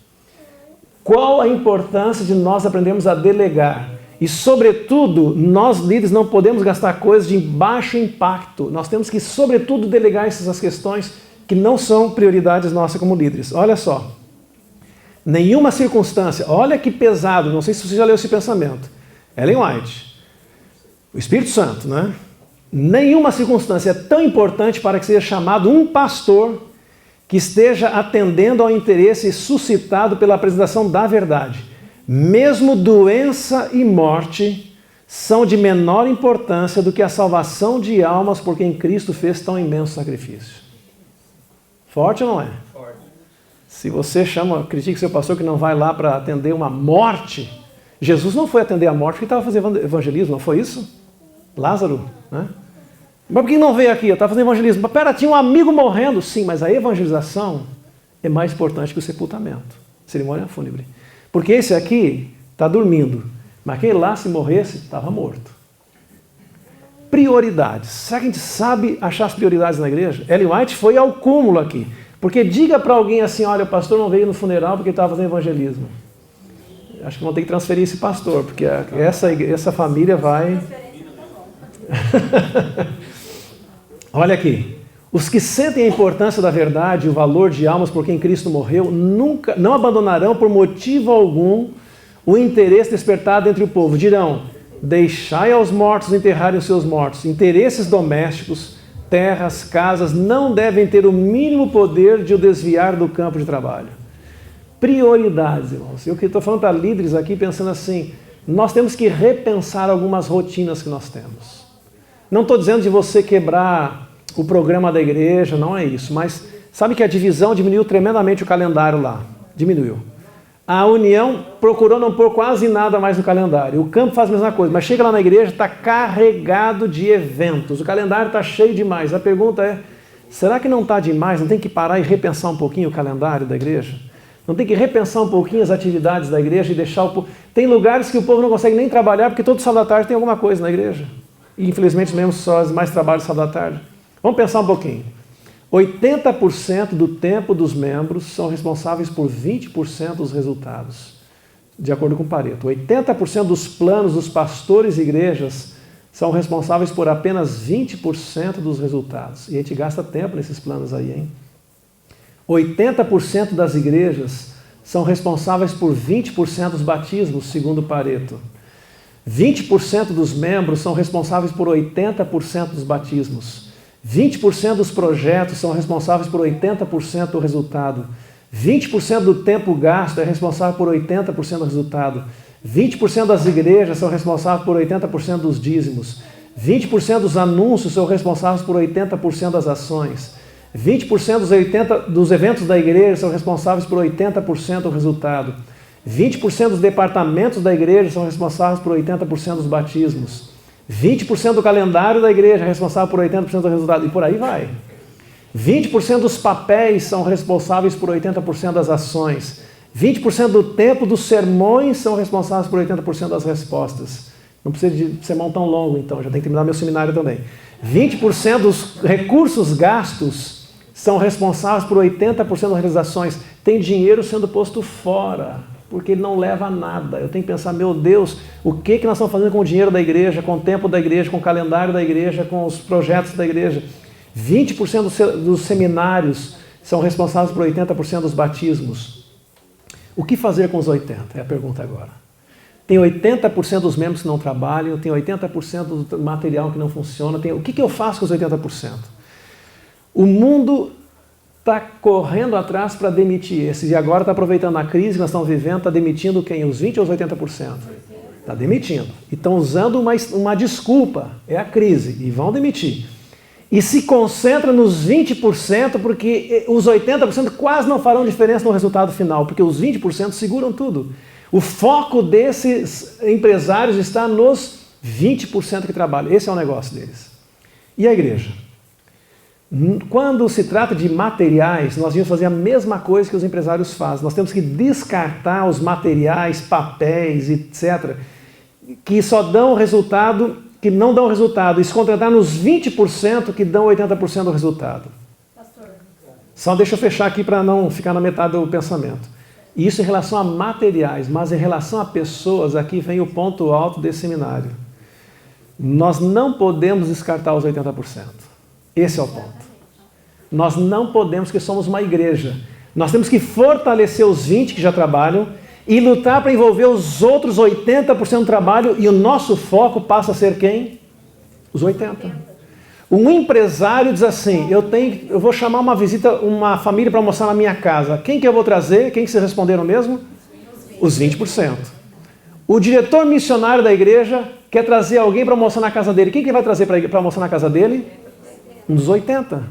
Qual a importância de nós aprendermos a delegar? E, sobretudo, nós líderes não podemos gastar coisas de baixo impacto. Nós temos que, sobretudo, delegar essas questões que não são prioridades nossas como líderes. Olha só. Nenhuma circunstância, olha que pesado, não sei se você já leu esse pensamento. Ellen White, o Espírito Santo, né? Nenhuma circunstância é tão importante para que seja chamado um pastor que esteja atendendo ao interesse suscitado pela apresentação da verdade. Mesmo doença e morte são de menor importância do que a salvação de almas por quem Cristo fez tão imenso sacrifício. Forte ou não é? Forte. Se você critica seu pastor que não vai lá para atender uma morte, Jesus não foi atender a morte porque estava fazendo evangelismo, não foi isso? Lázaro, né? Mas por que não veio aqui? Eu estava fazendo evangelismo. Mas pera, tinha um amigo morrendo. Sim, mas a evangelização é mais importante que o sepultamento, cerimônia fúnebre. Porque esse aqui está dormindo, mas aquele lá, se morresse, estava morto. Prioridades. Será que a gente sabe achar as prioridades na igreja? Ellen White foi ao cúmulo aqui. Porque diga para alguém assim, olha, o pastor não veio no funeral porque estava fazendo evangelismo. Acho que vão ter que transferir esse pastor, porque essa família vai... Olha aqui. Os que sentem a importância da verdade e o valor de almas por quem Cristo morreu, nunca, não abandonarão por motivo algum o interesse despertado entre o povo. Dirão, deixai aos mortos enterrarem os seus mortos. Interesses domésticos, terras, casas, não devem ter o mínimo poder de o desviar do campo de trabalho. Prioridades, irmãos. Eu que estou falando para líderes aqui pensando assim, nós temos que repensar algumas rotinas que nós temos. Não estou dizendo de você quebrar o programa da igreja, não é isso, mas sabe que a divisão diminuiu tremendamente o calendário lá, diminuiu. A União procurou não pôr quase nada mais no calendário, o campo faz a mesma coisa, mas chega lá na igreja, está carregado de eventos, o calendário está cheio demais. A pergunta é, será que não está demais, não tem que parar e repensar um pouquinho o calendário da igreja? Não tem que repensar um pouquinho as atividades da igreja e deixar o povo... Tem lugares que o povo não consegue nem trabalhar porque todo sábado à tarde tem alguma coisa na igreja. E infelizmente mesmo só mais trabalho sábado à tarde. Vamos pensar um pouquinho. 80% do tempo dos membros são responsáveis por 20% dos resultados, de acordo com Pareto. 80% dos planos dos pastores e igrejas são responsáveis por apenas 20% dos resultados. E a gente gasta tempo nesses planos aí, hein? 80% das igrejas são responsáveis por 20% dos batismos, segundo Pareto. 20% dos membros são responsáveis por 80% dos batismos. 20% dos projetos são responsáveis por 80% do resultado. 20% do tempo gasto é responsável por 80% do resultado. 20% das igrejas são responsáveis por 80% dos dízimos. 20% dos anúncios são responsáveis por 80% das ações. 20% dos eventos da igreja são responsáveis por 80% do resultado. 20% dos departamentos da igreja são responsáveis por 80% dos batismos. 20% do calendário da igreja é responsável por 80% do resultado. E por aí vai. 20% dos papéis são responsáveis por 80% das ações. 20% do tempo dos sermões são responsáveis por 80% das respostas. Não precisa de sermão tão longo, então. Já tem que terminar meu seminário também. 20% dos recursos gastos são responsáveis por 80% das realizações. Tem dinheiro sendo posto fora, porque ele não leva a nada. Eu tenho que pensar, meu Deus, o que nós estamos fazendo com o dinheiro da igreja, com o tempo da igreja, com o calendário da igreja, com os projetos da igreja. 20% dos seminários são responsáveis por 80% dos batismos. O que fazer com os 80%? É a pergunta agora. Tem 80% dos membros que não trabalham, tem 80% do material que não funciona. O que eu faço com os 80%? O mundo está correndo atrás para demitir esses, e agora está aproveitando a crise que nós estamos vivendo, está demitindo quem? Os 20% ou os 80%? Está demitindo. E estão usando uma desculpa, é a crise, e vão demitir. E se concentra nos 20%, porque os 80% quase não farão diferença no resultado final, porque os 20% seguram tudo. O foco desses empresários está nos 20% que trabalham. Esse é o negócio deles. E a igreja? Quando se trata de materiais, nós vamos fazer a mesma coisa que os empresários fazem. Nós temos que descartar os materiais, papéis, etc., que só dão resultado, que não dão resultado, e se contratar nos 20% que dão 80% do resultado. Pastor. Só deixa eu fechar aqui para não ficar na metade do pensamento. Isso em relação a materiais, mas em relação a pessoas, aqui vem o ponto alto desse seminário. Nós não podemos descartar os 80%. Esse é o ponto. Nós não podemos, porque somos uma igreja. Nós temos que fortalecer os 20% que já trabalham e lutar para envolver os outros 80% do trabalho, e o nosso foco passa a ser quem? Os 80%. Um empresário diz assim, eu vou chamar uma família para almoçar na minha casa. Quem que eu vou trazer? Quem que vocês responderam mesmo? Os 20%. O diretor missionário da igreja quer trazer alguém para almoçar na casa dele. Quem que vai trazer para almoçar na casa dele? Um dos 80.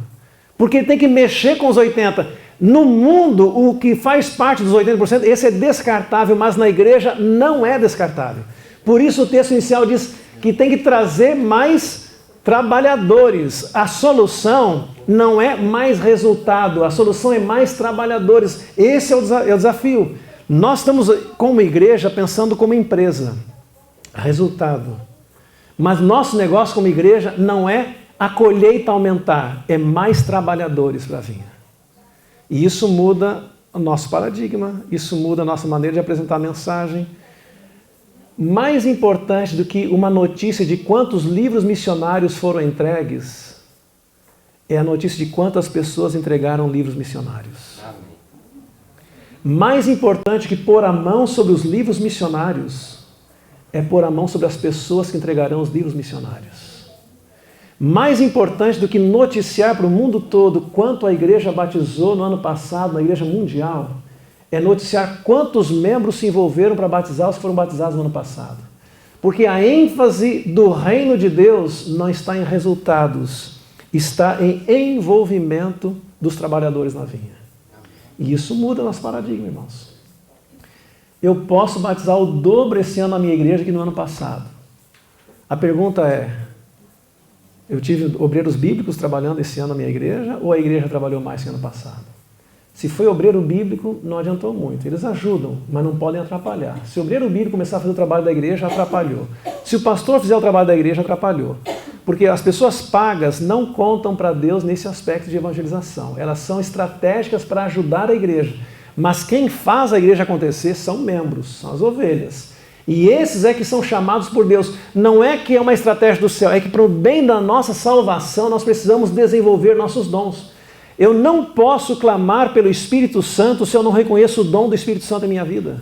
Porque ele tem que mexer com os 80. No mundo, o que faz parte dos 80%, esse é descartável, mas na igreja não é descartável. Por isso o texto inicial diz que tem que trazer mais trabalhadores. A solução não é mais resultado, a solução é mais trabalhadores. Esse é o desafio. Nós estamos, como igreja, pensando como empresa. Resultado. Mas nosso negócio como igreja não é a colheita aumentar, é mais trabalhadores para vir. E isso muda o nosso paradigma, isso muda a nossa maneira de apresentar a mensagem. Mais importante do que uma notícia de quantos livros missionários foram entregues, é a notícia de quantas pessoas entregaram livros missionários. Mais importante que pôr a mão sobre os livros missionários, é pôr a mão sobre as pessoas que entregarão os livros missionários. Mais importante do que noticiar para o mundo todo quanto a igreja batizou no ano passado, na igreja mundial, é noticiar quantos membros se envolveram para batizar os que foram batizados no ano passado. Porque a ênfase do reino de Deus não está em resultados, está em envolvimento dos trabalhadores na vinha. E isso muda nosso paradigma, irmãos. Eu posso batizar o dobro esse ano na minha igreja que no ano passado. A pergunta é, eu tive obreiros bíblicos trabalhando esse ano na minha igreja ou a igreja trabalhou mais que ano passado? Se foi obreiro bíblico, não adiantou muito. Eles ajudam, mas não podem atrapalhar. Se o obreiro bíblico começar a fazer o trabalho da igreja, atrapalhou. Se o pastor fizer o trabalho da igreja, atrapalhou. Porque as pessoas pagas não contam para Deus nesse aspecto de evangelização. Elas são estratégicas para ajudar a igreja. Mas quem faz a igreja acontecer são membros, são as ovelhas. E esses é que são chamados por Deus. Não é que é uma estratégia do céu, é que para o bem da nossa salvação nós precisamos desenvolver nossos dons. Eu não posso clamar pelo Espírito Santo se eu não reconheço o dom do Espírito Santo em minha vida.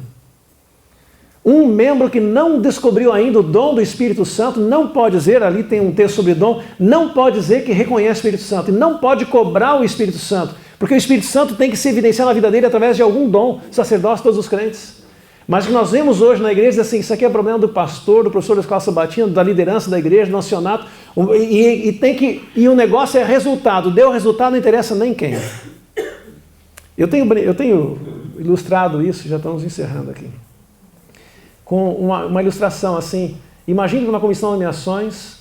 Um membro que não descobriu ainda o dom do Espírito Santo não pode dizer, ali tem um texto sobre dom, não pode dizer que reconhece o Espírito Santo. E não pode cobrar o Espírito Santo, porque o Espírito Santo tem que se evidenciar na vida dele através de algum dom, sacerdócio, todos os crentes. Mas o que nós vemos hoje na igreja é assim, isso aqui é problema do pastor, do professor da escola sabatina, da liderança da igreja, do nacional, e o negócio é resultado. Deu resultado, não interessa nem quem. Eu tenho ilustrado isso, já estamos encerrando aqui, com uma ilustração assim. Imagine numa comissão de nomeações,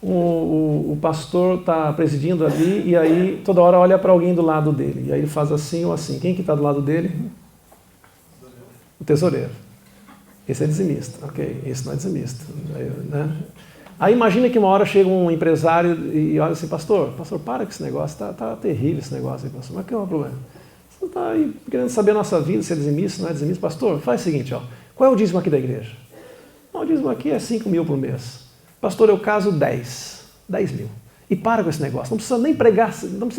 o pastor está presidindo ali e aí toda hora olha para alguém do lado dele. E aí ele faz assim ou assim. Quem que está do lado dele? O tesoureiro. Esse é dizimista. Ok, esse não é dizimista. Né? Aí imagina que uma hora chega um empresário e olha assim, pastor, para com esse negócio, tá terrível esse negócio aí, pastor. Mas que é o problema? Você está aí querendo saber a nossa vida, se é dizimista, se não é dizimista. Pastor, faz o seguinte, ó. Qual é o dízimo aqui da igreja? Não, o dízimo aqui é 5 mil por mês. Pastor, eu caso 10 mil. E para com esse negócio, não precisa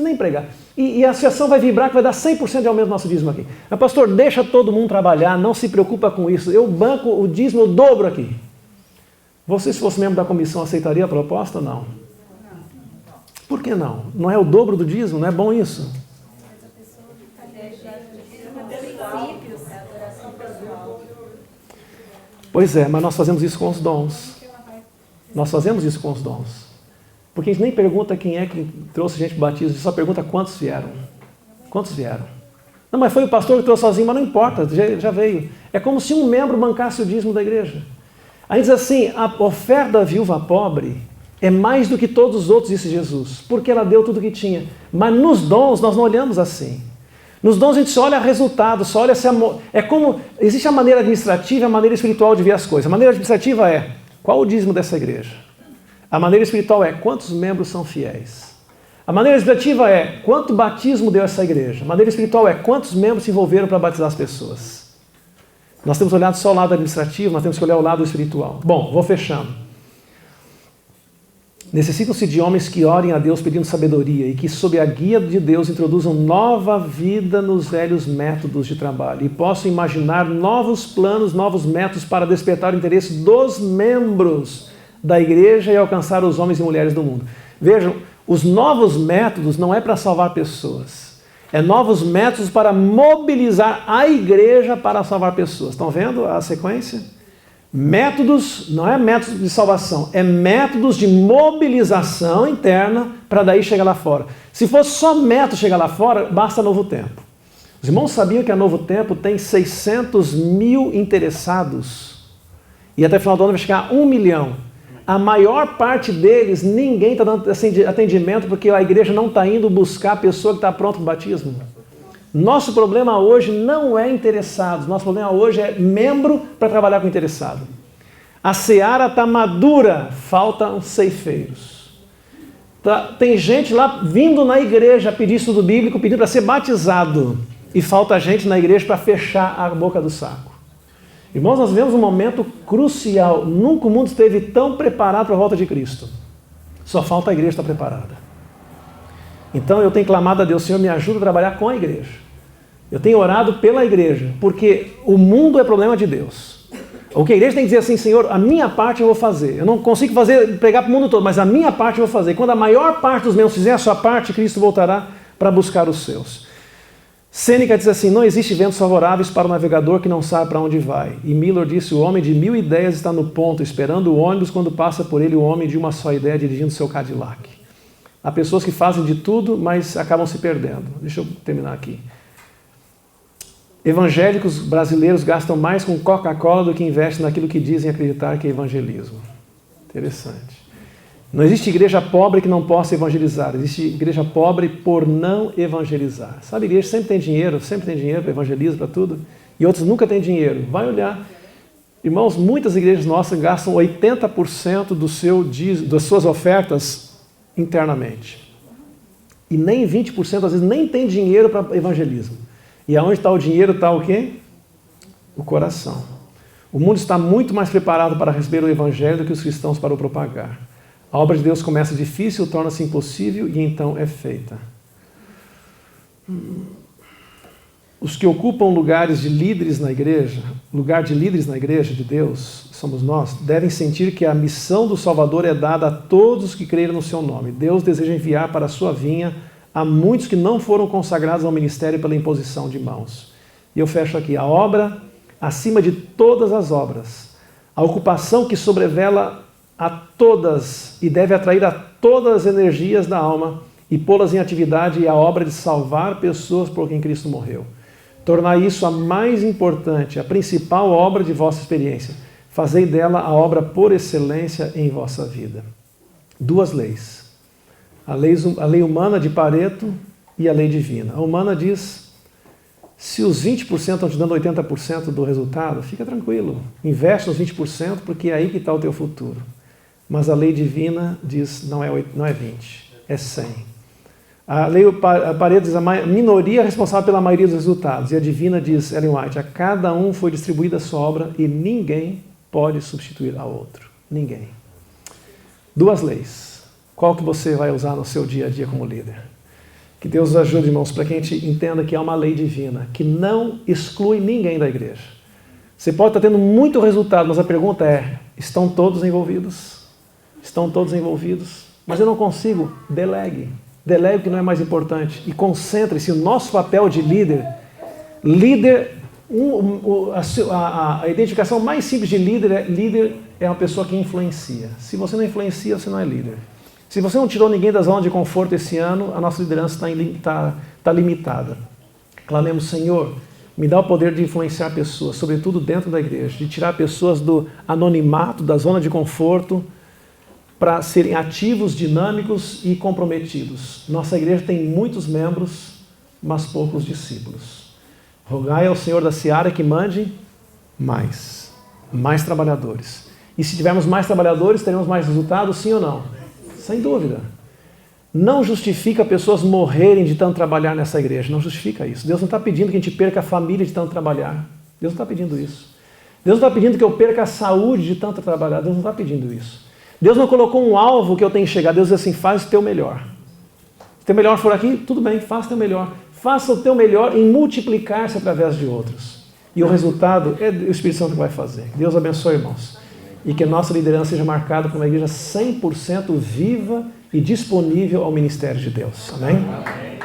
nem pregar. E a associação vai vibrar que vai dar 100% de aumento do nosso dízimo aqui. Mas pastor, deixa todo mundo trabalhar, não se preocupa com isso. Eu banco o dízimo, eu dobro aqui. Você, se fosse membro da comissão, aceitaria a proposta? Não. Por que não? Não é o dobro do dízimo? Não é bom isso? Pois é, mas nós fazemos isso com os dons. Nós fazemos isso com os dons. Porque a gente nem pergunta quem é que trouxe gente para o batismo, a gente só pergunta quantos vieram. Quantos vieram? Não, mas foi o pastor que trouxe sozinho, mas não importa, já veio. É como se um membro bancasse o dízimo da igreja. Aí diz assim, a oferta da viúva pobre é mais do que todos os outros, disse Jesus, porque ela deu tudo o que tinha. Mas nos dons nós não olhamos assim. Nos dons a gente só olha resultado, só olha se é como, existe a maneira administrativa e a maneira espiritual de ver as coisas. A maneira administrativa é, qual o dízimo dessa igreja? A maneira espiritual é, quantos membros são fiéis? A maneira administrativa é, quanto batismo deu essa igreja? A maneira espiritual é, quantos membros se envolveram para batizar as pessoas? Nós temos olhado só o lado administrativo, nós temos que olhar o lado espiritual. Bom, vou fechando. Necessitam-se de homens que orem a Deus pedindo sabedoria e que, sob a guia de Deus, introduzam nova vida nos velhos métodos de trabalho e possam imaginar novos planos, novos métodos para despertar o interesse dos membros da igreja e alcançar os homens e mulheres do mundo. Vejam, os novos métodos não é para salvar pessoas, É novos métodos para mobilizar a igreja para salvar pessoas. Estão vendo a sequência? Métodos, não é métodos de salvação, é métodos de mobilização interna para daí chegar lá fora. Se fosse só método chegar lá fora, basta Novo Tempo. Os irmãos sabiam que a Novo Tempo tem 600 mil interessados e até o final do ano vai chegar a 1 milhão. A maior parte deles, ninguém está dando atendimento porque a igreja não está indo buscar a pessoa que está pronta para o batismo. Nosso problema hoje não é interessados, nosso problema hoje é membro para trabalhar com interessado. A seara está madura, faltam ceifeiros. Tem gente lá vindo na igreja pedir estudo bíblico, pedindo para ser batizado. E falta gente na igreja para fechar a boca do saco. Irmãos, nós vivemos um momento crucial. Nunca o mundo esteve tão preparado para a volta de Cristo. Só falta a igreja estar preparada. Então eu tenho clamado a Deus, Senhor, me ajuda a trabalhar com a igreja. Eu tenho orado pela igreja, porque o mundo é problema de Deus. O que a igreja tem que dizer assim, Senhor, a minha parte eu vou fazer. Eu não consigo pregar para o mundo todo, mas a minha parte eu vou fazer. Quando a maior parte dos membros fizer a sua parte, Cristo voltará para buscar os seus. Sêneca diz assim, não existe ventos favoráveis para o navegador que não sabe para onde vai. E Miller disse, o homem de 1000 ideias está no ponto, esperando o ônibus quando passa por ele o homem de uma só ideia dirigindo seu Cadillac. Há pessoas que fazem de tudo, mas acabam se perdendo. Deixa eu terminar aqui. Evangélicos brasileiros gastam mais com Coca-Cola do que investem naquilo que dizem acreditar que é evangelismo. Interessante. Não existe igreja pobre que não possa evangelizar. Existe igreja pobre por não evangelizar. Sabe, a igreja sempre tem dinheiro para evangelismo, para tudo. E outros nunca têm dinheiro. Vai olhar. Irmãos, muitas igrejas nossas gastam 80% das suas ofertas internamente. E nem 20% às vezes nem tem dinheiro para evangelismo. E aonde está o dinheiro está o quê? O coração. O mundo está muito mais preparado para receber o evangelho do que os cristãos para o propagar. A obra de Deus começa difícil, torna-se impossível e então é feita. Os que ocupam lugares de líderes na igreja, lugar de líderes na igreja de Deus, somos nós, devem sentir que a missão do Salvador é dada a todos os que creram no seu nome. Deus deseja enviar para a sua vinha a muitos que não foram consagrados ao ministério pela imposição de mãos. E eu fecho aqui, a obra acima de todas as obras, a ocupação que sobrevela a todas e deve atrair a todas as energias da alma e pô-las em atividade é a obra de salvar pessoas por quem Cristo morreu. Tornar isso a mais importante, a principal obra de vossa experiência. Fazei dela a obra por excelência em vossa vida. 2 leis. A lei humana de Pareto e a lei divina. A humana diz, se os 20% estão te dando 80% do resultado, fica tranquilo. Investe nos 20% porque é aí que está o teu futuro. Mas a lei divina diz, não é 20, é 100. A lei Pareto diz, a minoria é responsável pela maioria dos resultados. E a divina diz, Ellen White, a cada um foi distribuída a sua obra e ninguém pode substituir a outro. Ninguém. 2 leis. Qual que você vai usar no seu dia a dia como líder? Que Deus nos ajude, irmãos, para que a gente entenda que há uma lei divina, que não exclui ninguém da igreja. Você pode estar tendo muito resultado, mas a pergunta é, estão todos envolvidos? Estão todos envolvidos? Mas eu não consigo. Delegue. Delegue o que não é mais importante. E concentre-se. O nosso papel de líder, a identificação mais simples de líder é uma pessoa que influencia. Se você não influencia, você não é líder. Se você não tirou ninguém da zona de conforto esse ano, a nossa liderança está limitada. Clamemos, Senhor, me dá o poder de influenciar pessoas, sobretudo dentro da igreja, de tirar pessoas do anonimato, da zona de conforto, para serem ativos, dinâmicos e comprometidos. Nossa igreja tem muitos membros, mas poucos discípulos. Rogai ao Senhor da seara que mande mais trabalhadores. E se tivermos mais trabalhadores, teremos mais resultados, sim ou não? Sem dúvida. Não justifica pessoas morrerem de tanto trabalhar nessa igreja, não justifica isso. Deus não está pedindo que a gente perca a família de tanto trabalhar. Deus não está pedindo isso. Deus não está pedindo que eu perca a saúde de tanto trabalhar. Deus não está pedindo isso. Deus não colocou um alvo que eu tenho que chegar. Deus diz assim, faz o teu melhor. Se o teu melhor for aqui, tudo bem, faça o teu melhor. Faça o teu melhor em multiplicar-se através de outros. E o resultado é o Espírito Santo que vai fazer. Deus abençoe, irmãos. E que a nossa liderança seja marcada por uma igreja 100% viva e disponível ao ministério de Deus. Amém? Amém.